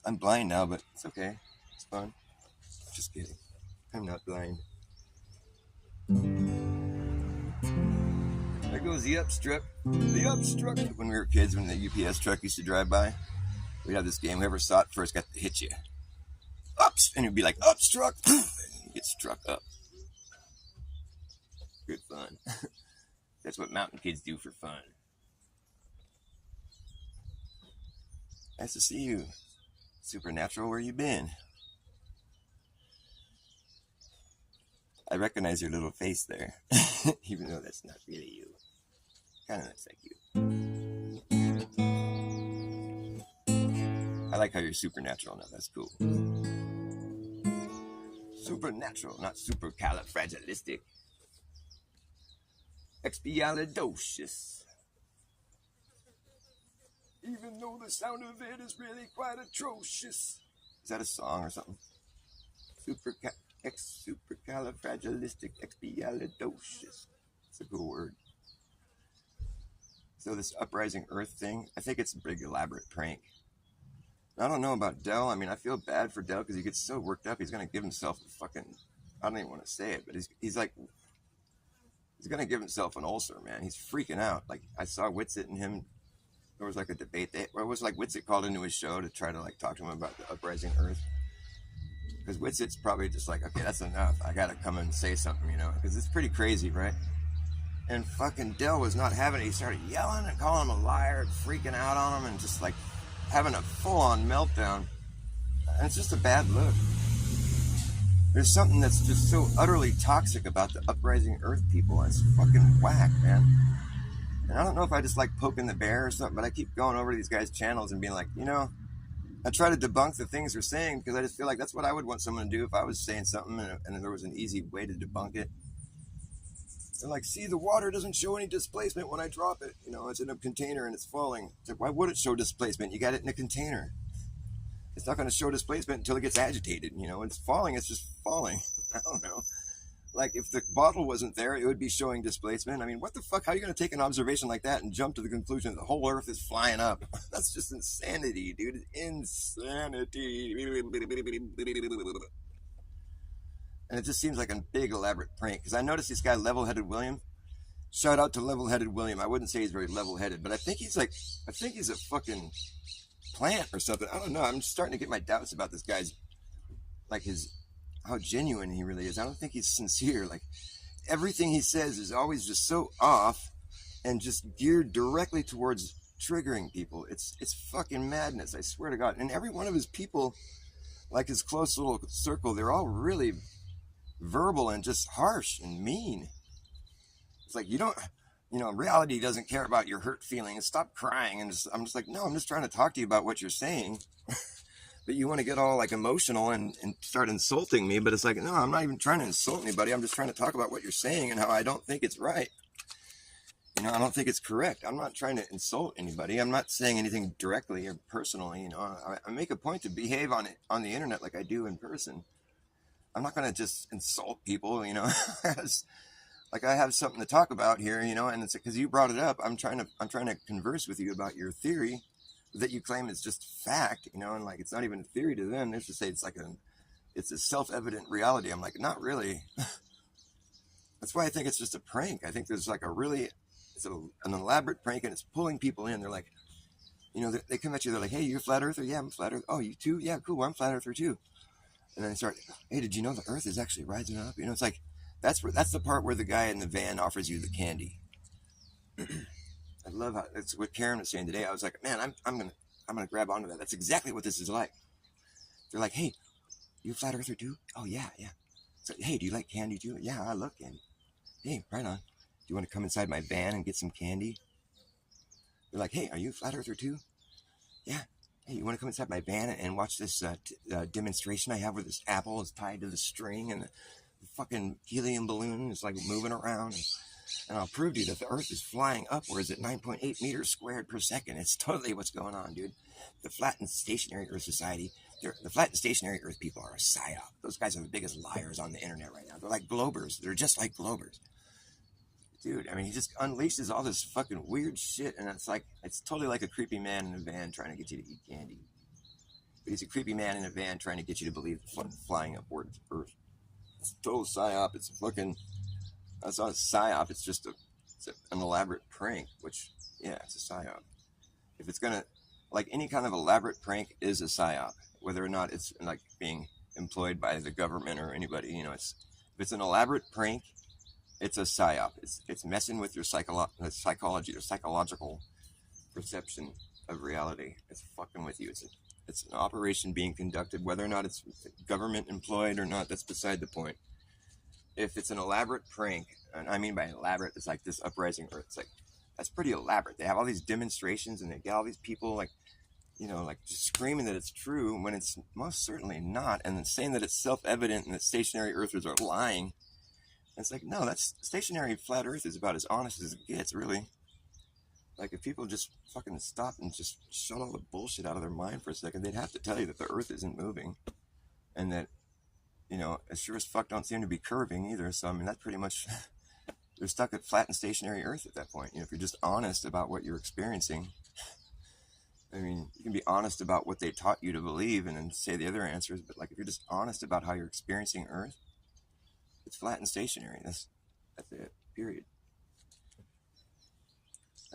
I'm blind now, but it's okay. It's fun. Just kidding. I'm not blind. There goes the upstruck. The upstruck. When we were kids, when the UPS truck used to drive by, we'd have this game. Whoever saw it first got to hit you. Ups! And you'd be like, upstruck! And you get struck up. Good fun. That's what mountain kids do for fun. Nice to see you. Supernatural, where you been? I recognize your little face there, even though that's not really you. Kind of looks like you. I like how you're supernatural now. That's cool. Supernatural, not supercalifragilistic. Expialidocious. Even though the sound of it is really quite atrocious. Is that a song or something? Supercalifragilisticexpialidocious. It's a cool word. So this uprising Earth thing, I think it's a big elaborate prank. I don't know about Dell. I mean, I feel bad for Dell because he gets so worked up. He's going to give himself a fucking, I don't even want to say it, but he's like, he's going to give himself an ulcer, man. He's freaking out. Like, I saw Witsit and him, there was like a debate. It was like Witsit called into his show to try to like talk to him about the uprising Earth. Because Witsit's probably just like, okay, that's enough. I got to come and say something, you know, because it's pretty crazy, right? And fucking Dell was not having it. He started yelling and calling him a liar and freaking out on him and just like having a full-on meltdown. And it's just a bad look. There's something that's just so utterly toxic about the uprising Earth people. It's fucking whack, man. And I don't know if I just like poking the bear or something, but I keep going over to these guys' channels and being like, you know, I try to debunk the things they're saying because I just feel like that's what I would want someone to do if I was saying something and there was an easy way to debunk it. They're like, see, the water doesn't show any displacement when I drop it. You know, it's in a container and it's falling. It's like, why would it show displacement? You got it in a container. It's not going to show displacement until it gets agitated. You know, when it's falling, it's just falling. I don't know. Like, if the bottle wasn't there, it would be showing displacement. I mean, what the fuck? How are you going to take an observation like that and jump to the conclusion that the whole Earth is flying up? That's just insanity, dude. It's insanity. And it just seems like a big, elaborate prank. Because I noticed this guy, Level-Headed William. Shout out to Level-Headed William. I wouldn't say he's very level-headed, but I think he's a fucking plant or something. I don't know. I'm starting to get my doubts about this guy's, like, how genuine he really is. I don't think he's sincere. Like, everything he says is always just so off and just geared directly towards triggering people. It's fucking madness, I swear to God. And every one of his people, like his close little circle, they're all really verbal and just harsh and mean. It's like, reality doesn't care about your hurt feelings. Stop crying. And I'm just like, no, I'm just trying to talk to you about what you're saying. But you want to get all like emotional and start insulting me. But it's like, no, I'm not even trying to insult anybody. I'm just trying to talk about what you're saying and how I don't think it's right. You know, I don't think it's correct. I'm not trying to insult anybody. I'm not saying anything directly or personally. You know, I make a point to behave on the internet like I do in person. I'm not going to just insult people, you know. Like, I have something to talk about here, you know, and it's because you brought it up. I'm trying to converse with you about your theory that you claim is just fact, you know, and like it's not even a theory to them. They just say it's a self-evident reality. I'm like, not really. That's why I think it's just a prank. I think there's like an elaborate prank, and it's pulling people in. They're like, you know, they come at you. They're like, hey, you're a flat earther? Yeah, I'm a flat earther. Oh, you too? Yeah, cool. I'm a flat earther too. And then they start, hey, did you know the Earth is actually rising up? You know, it's like, that's the part where the guy in the van offers you the candy. I love how that's what Karen was saying today. I was like, man, I'm gonna grab onto that. That's exactly what this is like. They're like, hey, you a flat earther too? Oh yeah. So, hey, do you like candy too? Yeah, I love candy. Hey, right on. Do you want to come inside my van and get some candy? They're like, hey, are you a flat earther too? Yeah. Hey, you want to come inside my van and watch this demonstration I have where this apple is tied to the string and the fucking helium balloon is like moving around, and I'll prove to you that the Earth is flying upwards at 9.8 meters squared per second. It's totally what's going on, dude. The flat and stationary Earth society, the flat and stationary Earth people are a psyop. Those guys are the biggest liars on the internet right now. They're like globers. They're just like globers. Dude, I mean, he just unleashes all this fucking weird shit, and it's totally like a creepy man in a van trying to get you to eat candy. But he's a creepy man in a van trying to get you to believe flying upward to Earth. It's a total psyop. It's a fucking. It's not a psyop. It's just an elaborate prank. Which, yeah, it's a psyop. If it's gonna, like any kind of elaborate prank is a psyop, whether or not it's like being employed by the government or anybody. You know, if it's an elaborate prank, it's a psyop. It's messing with your psychology, your psychological perception of reality. It's fucking with you. It's an operation being conducted, whether or not it's government employed or not. That's beside the point. If it's an elaborate prank, and I mean by elaborate, it's like this uprising Earth. It's like that's pretty elaborate. They have all these demonstrations and they get all these people like, you know, like just screaming that it's true when it's most certainly not, and then saying that it's self-evident and that stationary Earthers are lying. And it's like, no, that's stationary flat Earth is about as honest as it gets, really. Like if people just fucking stop and just shut all the bullshit out of their mind for a second, they'd have to tell you that the Earth isn't moving, and that, you know, as sure as fuck don't seem to be curving either. So I mean, that's pretty much they're stuck at flat and stationary Earth at that point. You know, if you're just honest about what you're experiencing, I mean, you can be honest about what they taught you to believe and then say the other answers. But like, if you're just honest about how you're experiencing Earth, it's flat and stationary. That's it. Period.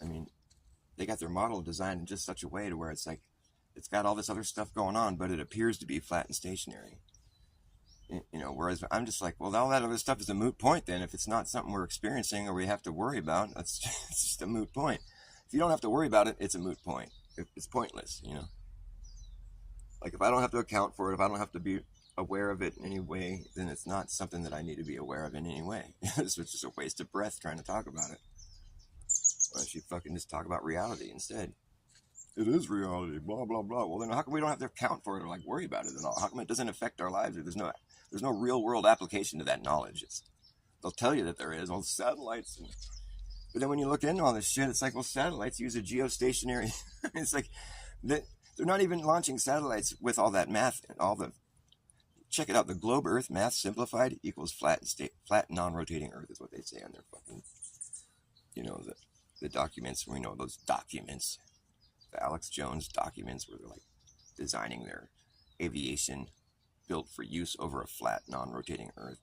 I mean, they got their model designed in just such a way to where it's like, it's got all this other stuff going on, but it appears to be flat and stationary. You know, whereas I'm just like, well, all that other stuff is a moot point then. If it's not something we're experiencing or we have to worry about, it's just a moot point. If you don't have to worry about it, it's a moot point. It's pointless, you know. Like if I don't have to account for it, if I don't have to be aware of it in any way, then it's not something that I need to be aware of in any way. It's just a waste of breath trying to talk about it. Why don't you fucking just talk about reality instead? It is reality, blah, blah, blah. Well, then how come we don't have to account for it or like worry about it at all? How come it doesn't affect our lives? Or there's no real world application to that knowledge. They'll tell you that there is, all satellites. But then when you look into all this shit, it's like, well, satellites use a geostationary. It's like, they're not even launching satellites with all that math and check it out. The globe Earth math simplified equals flat non-rotating Earth is what they say on their fucking, you know, the documents. We know those documents, the Alex Jones documents where they're like designing their aviation built for use over a flat non-rotating Earth.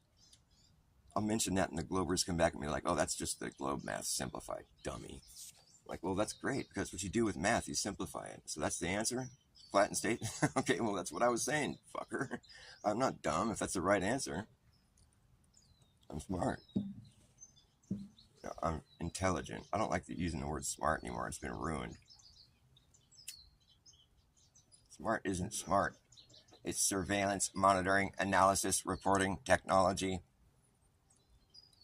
I'll mention that and the Globers come back and be like, oh, that's just the globe math simplified, dummy. Like, well, that's great because what you do with math, you simplify it. So that's the answer? Flat and state? Okay, well, that's what I was saying, fucker. I'm not dumb if that's the right answer. I'm smart. No, I'm intelligent. I don't like using the word smart anymore. It's been ruined. Smart isn't smart. It's surveillance, monitoring, analysis, reporting, technology.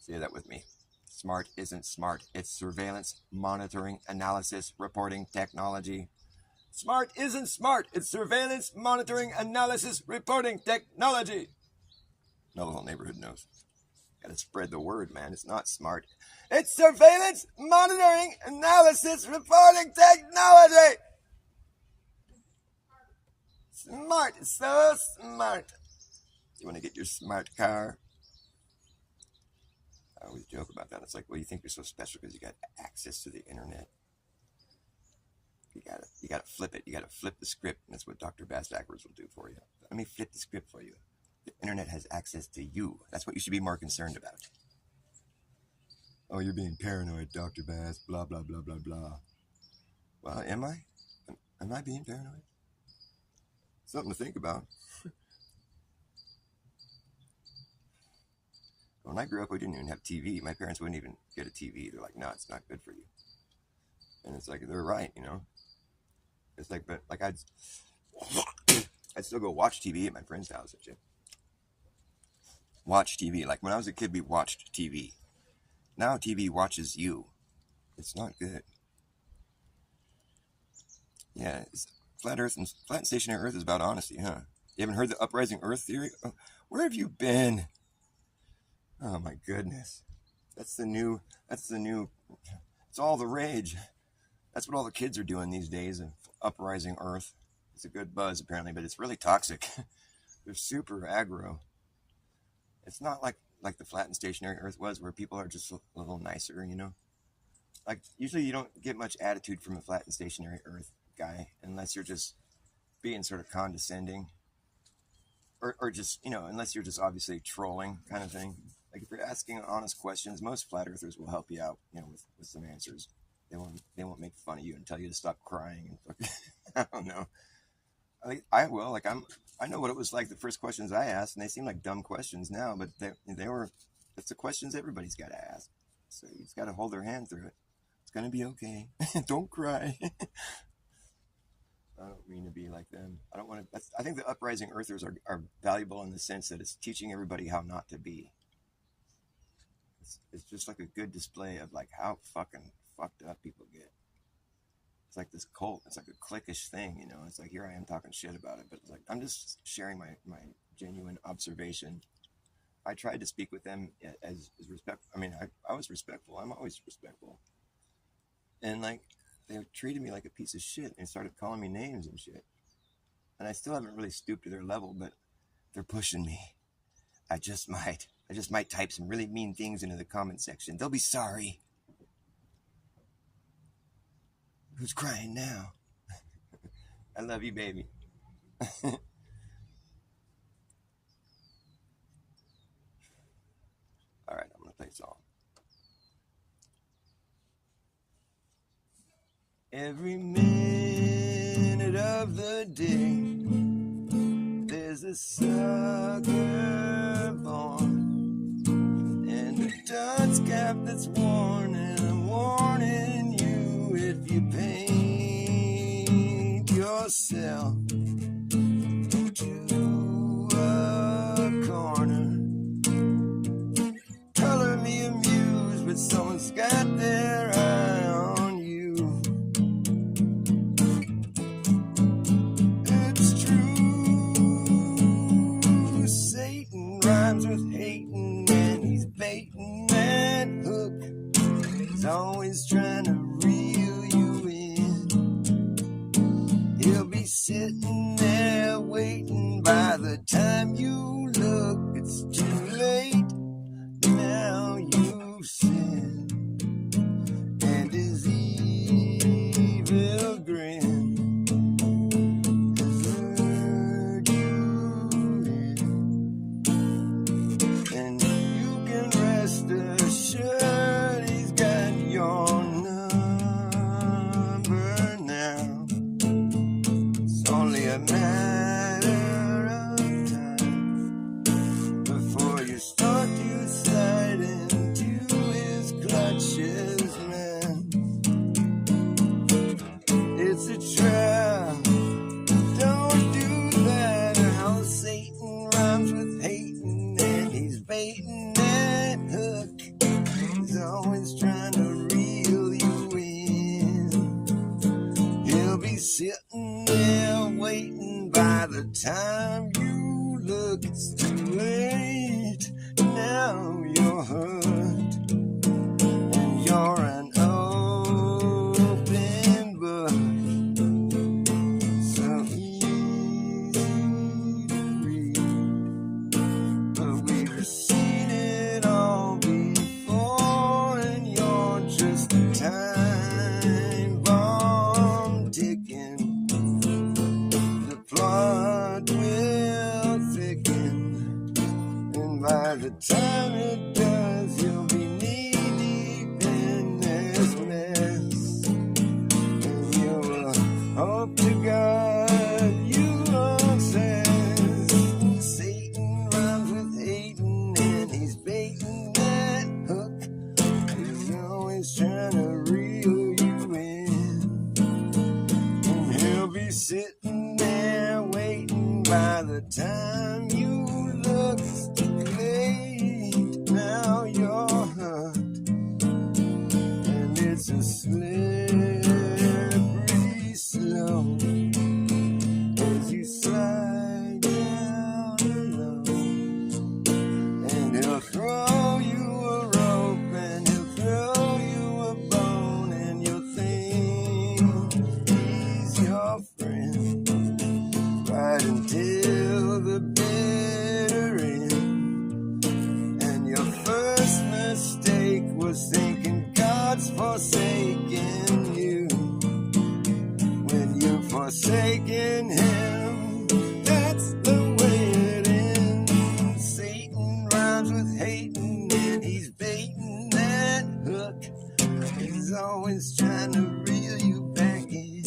Say that with me. Smart isn't smart. It's surveillance, monitoring, analysis, reporting, technology. Smart isn't smart. It's surveillance, monitoring, analysis, reporting, technology. Now the whole neighborhood knows. Gotta spread the word, man. It's not smart. It's surveillance, monitoring, analysis, reporting, technology. Smart. So smart. You want to get your smart car? I always joke about that. It's like, well, you think you're so special because you got access to the internet. You gotta flip it. You gotta flip the script. And that's what Dr. Bass Backwards will do for you. Let me flip the script for you. The internet has access to you. That's what you should be more concerned about. Oh, you're being paranoid, Dr. Bass. Blah, blah, blah, blah, blah. Well, am I? Am I being paranoid? Something to think about. When I grew up, we didn't even have TV. My parents wouldn't even get a TV. They're like, no, it's not good for you. And it's like, they're right, you know? It's like, but like I'd still go watch TV at my friend's house and shit. Watch TV. Like when I was a kid, we watched TV. Now TV watches you. It's not good. Yeah, flat and stationary Earth is about honesty, huh? You haven't heard the uprising Earth theory? Oh, where have you been? Oh my goodness. That's the new, it's all the rage. That's what all the kids are doing these days, of uprising Earth. It's a good buzz apparently, but it's really toxic. They're super aggro. It's not like the flat and stationary Earth was, where people are just a little nicer, you know? Like usually you don't get much attitude from a flat and stationary Earth guy unless you're just being sort of condescending, or just, unless you're just obviously trolling kind of thing. Like if you're asking honest questions, most flat earthers will help you out, with some answers. They won't make fun of you and tell you to stop crying and I don't know. I will. Like I know what it was like the first questions I asked, and they seem like dumb questions now, but they were. That's the questions everybody's got to ask. So you just got to hold their hand through it. It's gonna be okay. Don't cry. I don't mean to be like them. I don't want to. I think the uprising earthers are valuable in the sense that it's teaching everybody how not to be. It's just like a good display of like how fucking fucked up people get. It's like this cult. It's like a cliquish thing, It's like here I am talking shit about it, but it's like I'm just sharing my genuine observation. I tried to speak with them as respect. I mean, I was respectful. I'm always respectful, and like they treated me like a piece of shit and started calling me names and shit. And I still haven't really stooped to their level, but they're pushing me. I just might type some really mean things into the comment section. They'll be sorry. Who's crying now? I love you, baby. All right, I'm going to play a song. Every minute of the day, there's a sucker born, and a dunce cap that's warning. I'm warning you, if you paint yourself to a corner, color me amused, but someone's got their eye on you. It's true, Satan rhymes with hating, and he's baiting that hook. He's always trying to reel you in. He'll be sitting there waiting. By the time you look, it's too late. Now you've sinned, and his evil grin has lured you in. And you can rest assured he's got your number now. It's only a matter of time before you start to slide into his clutches, man. It's a trap. Don't do that. How Satan rhymes with hating, and he's baiting that hook. He's always trying to reel you in. He'll be sitting there waiting. By the time you look, it's too late. Now you're hurt, and you're an open book. So easy to read, but we've seen it all before, and you're just a time bomb ticking. The plot will thicken, and by the time it does, you'll be knee-deep in this mess. And you will hope to God you won't sense. Satan rhymes with hating, and he's baiting that hook. He's always trying to reel you in, and he'll be sitting there waiting. By the time you look, it's too late. Now you're hurt, and it's a slippery slope as you slide down alone. And he'll throw you a rope, and he'll throw you a bone, and you'll think he's your friend right until the bitter end. And your first mistake was thinking God's forsaken you, when you've forsaken him. always trying to reel you back in.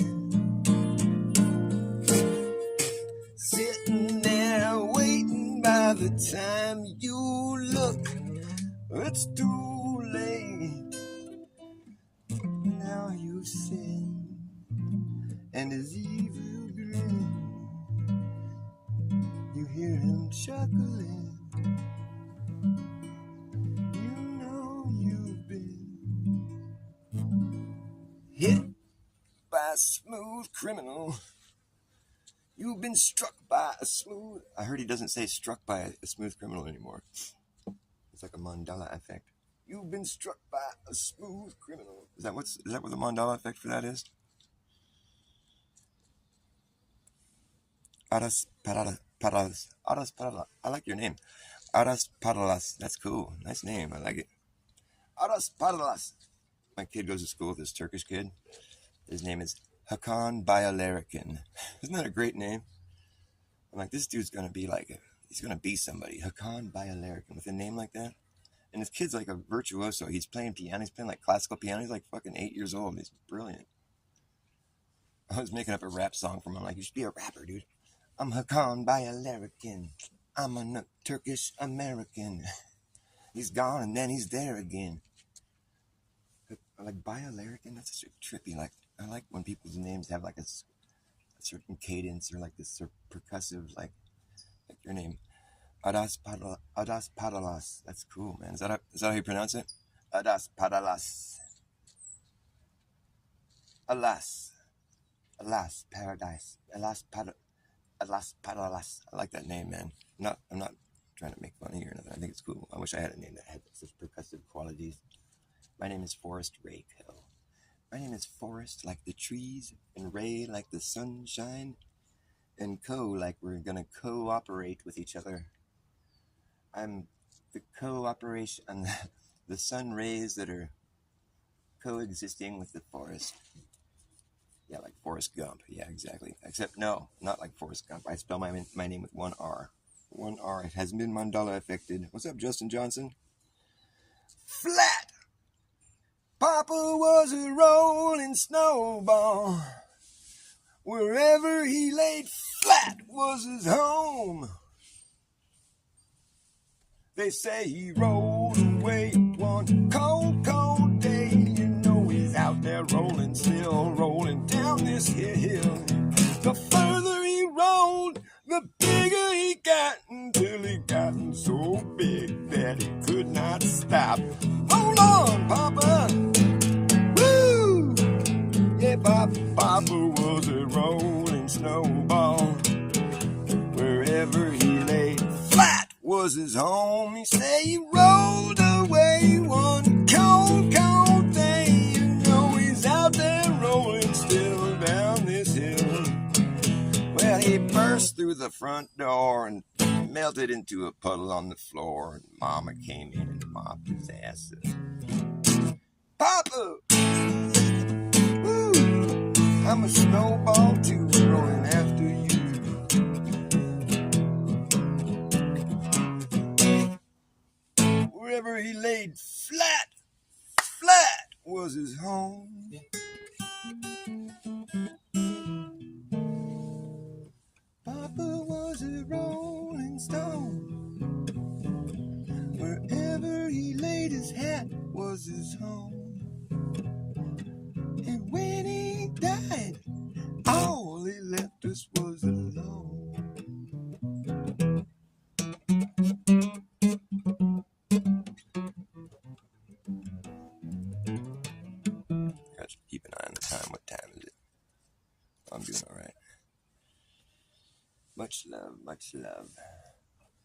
Sitting there waiting, by the time you look, it's too late. Now you've sinned, and his evil grin, you hear him chuckling. You know you've been hit by a smooth criminal. You've been struck by a smooth... I heard he doesn't say struck by a smooth criminal anymore. It's like a Mandela effect. You've been struck by a smooth criminal. Is that what the Mandela effect for that is? Aras Paralas. I like your name. Aras Paralas. That's cool. Nice name. I like it. Aras Paralas. My kid goes to school with this Turkish kid. His name is Hakan Bayalerikin. Isn't that a great name? I'm like, this dude's gonna be he's gonna be somebody. Hakan Bayalerikin with a name like that. And his kid's like a virtuoso. He's playing piano. He's playing like classical piano. He's like fucking 8 years old. He's brilliant. I was making up a rap song for him. I'm like, you should be a rapper, dude. I'm Hakan Bayalerikin. I'm a Turkish American. He's gone and then he's there again. Like Bayalerikin, that's such a trippy. Like, I like when people's names have like a certain cadence or like this sort of percussive, like your name. Adas Padalas. That's cool, man. Is that how you pronounce it? Adas Padalas. Alas, paradise. Alas Padalas. I like that name, man. I'm not trying to make fun of you or nothing. I think it's cool. I wish I had a name that had such percussive qualities. My name is Forrest Ray Hill. My name is Forrest like the trees, and Ray like the sunshine, and Co like we're gonna cooperate with each other. I'm the cooperation, I'm the sun rays that are coexisting with the forest. Yeah, like Forrest Gump. Yeah, exactly. Except no, not like Forrest Gump. I spell my name with one R. One R. It hasn't been Mandela affected. What's up, Justin Johnson? Flat! Papa was a rolling snowball. Wherever he laid flat was his home. They say he rolled away one cold, cold day. You know he's out there rolling, still rolling down this hill. The further he rolled, the bigger he got, until he gotten so big that he could not stop. Hold on, Papa! Woo! Yeah, Papa was a rolling snowball. Wherever he laid flat was his home. He say he rolled away one cold, cold day. You know he's out there rolling still down this hill. Well, he burst through the front door and melted into a puddle on the floor. And Mama came in and mopped his ass. Papa! Woo! I'm a snowball too, rolling after you. Wherever he laid flat was his home. Papa was a rolling stone. Wherever he laid his hat was his home. And when he died, all he left us was alone. Gotta keep an eye on the time. What time is it? I'm doing all right. Much love, much love.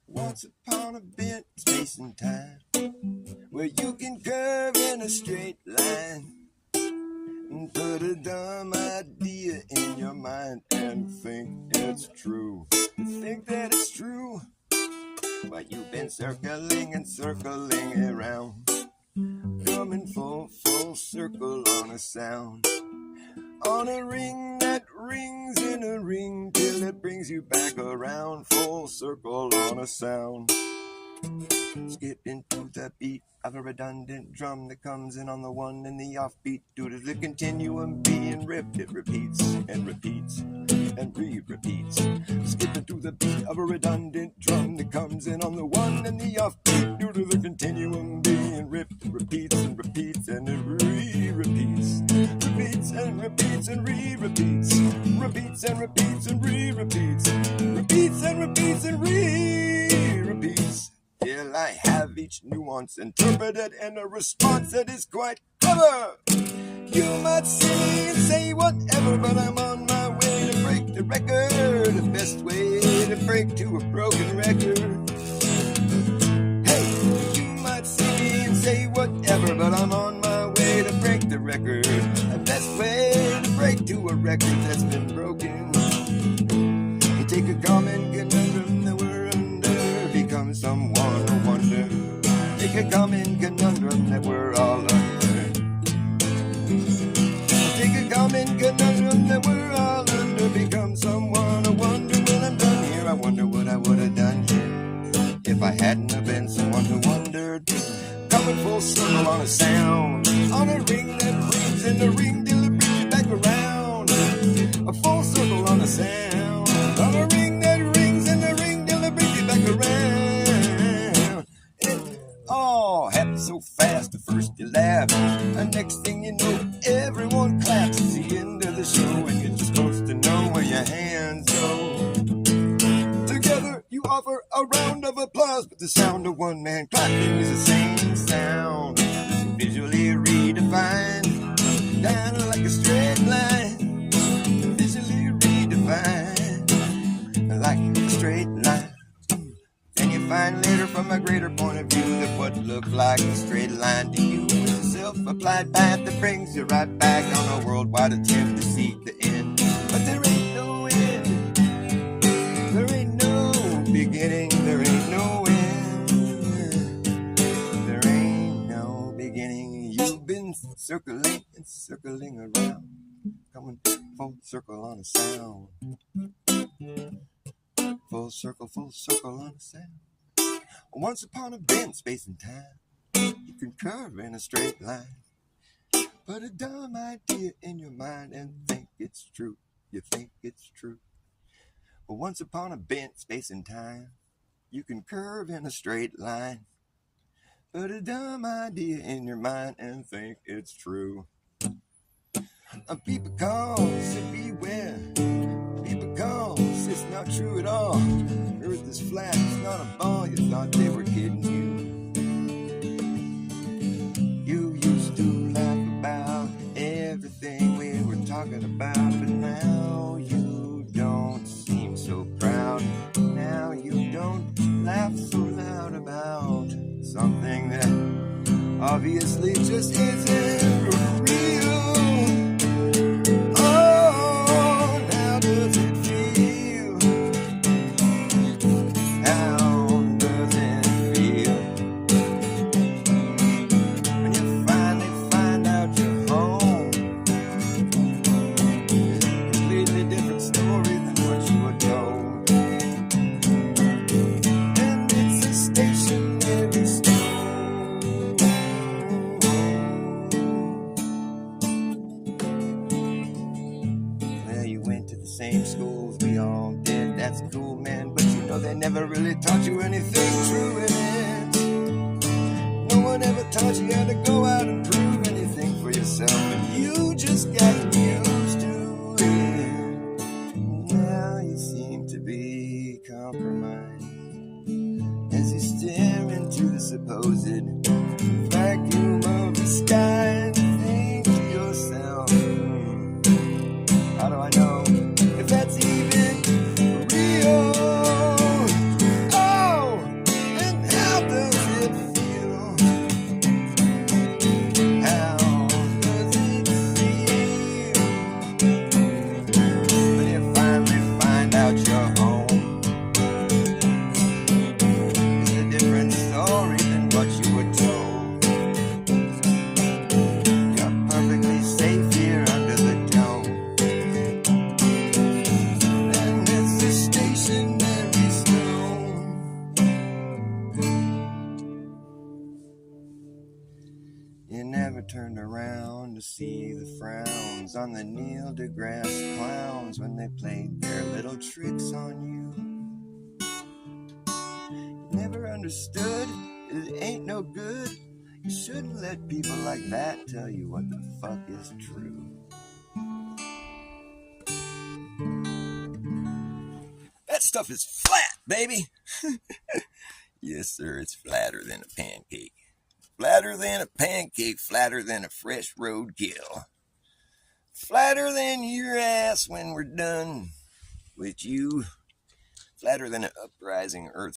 Once upon a bit space and time, where you can curve in a straight line and put a dumb idea in your mind and think it's true. You think that it's true, but you've been circling and circling around, coming full circle on a sound, on a ring that rings in a ring till it brings you back around, full circle on a sound. Skipping to the beat of a redundant drum that comes in on the one and the offbeat. Due to the continuum being ripped, it repeats and repeats and re-repeats. Skipping to the beat of a redundant drum that comes in on the one and the offbeat. Due to the continuum being ripped, it repeats and repeats and it re-repeats. Repeats and repeats and re-repeats. Repeats and repeats and re-repeats. Repeats and repeats and re-repeats. Till I have each nuance interpreted in a response that is quite clever. You might see me and say whatever, but I'm on my way to break the record. The best way to break to a broken record. Hey, you might see me and say whatever, but I'm on my way to break the record. The best way to break to a record that's been broken. You take a common conundrum that we're under, become someone to wonder. Take a common conundrum that we're all under. Take a common conundrum that we're all under, become someone to wonder. When I'm done here, I wonder what I would have done here if I hadn't have been someone who wondered. Coming full circle on a sound, on a ring that rings, and the ring till it brings you back around. A full circle on a sound, on a ring that rings, and the ring till it brings you back around. It all happens so fast. At first you laugh, and next thing you know, everyone claps. It's the end of the show, and you're just supposed to know where your hands go. Together you offer a round of applause, but the sound of one man clapping is the same sound. Visually redefined, down like a straight line. Visually redefined, like a straight line. Then you find later from a greater point of view that what looked like a straight line to you is a self-applied path that brings you right back on a worldwide attempt to seek the end. But there ain't no end. There ain't no beginning. There ain't no end. There ain't no beginning. You've been circling and circling around, coming full circle on a sound. Full circle on a sound. Once upon a bent space and time, you can curve in a straight line. Put a dumb idea in your mind and think it's true. You think it's true. But once upon a bent space and time, you can curve in a straight line. Put a dumb idea in your mind and think it's true. People call, say beware. People call, say it's not true at all. Earth is flat, it's not a ball. You thought they were kidding you. You used to laugh about everything we were talking about, but now you don't seem so proud. Now you don't laugh so loud about something that obviously just isn't real. Same schools we all did, that's cool, man. But you know they never really taught you anything true in it. No one ever taught you how to go out and prove anything for yourself, and you just got used to it. Now you seem to be compromised as you stare into the supposed vacuum of the sky and think to yourself, how do I know if that's even real? Oh, and how does it feel? How does it feel when you finally find out you're home? It's a different story than what you were told. You never turned around to see the frowns on the Neil deGrasse clowns when they played their little tricks on you. Never understood it ain't no good. You shouldn't let people like that tell you what the fuck is true. That stuff is flat, baby. Yes, sir, it's flatter than a pancake. Flatter than a pancake, flatter than a fresh roadkill. Flatter than your ass when we're done with you. Flatter than an uprising earth.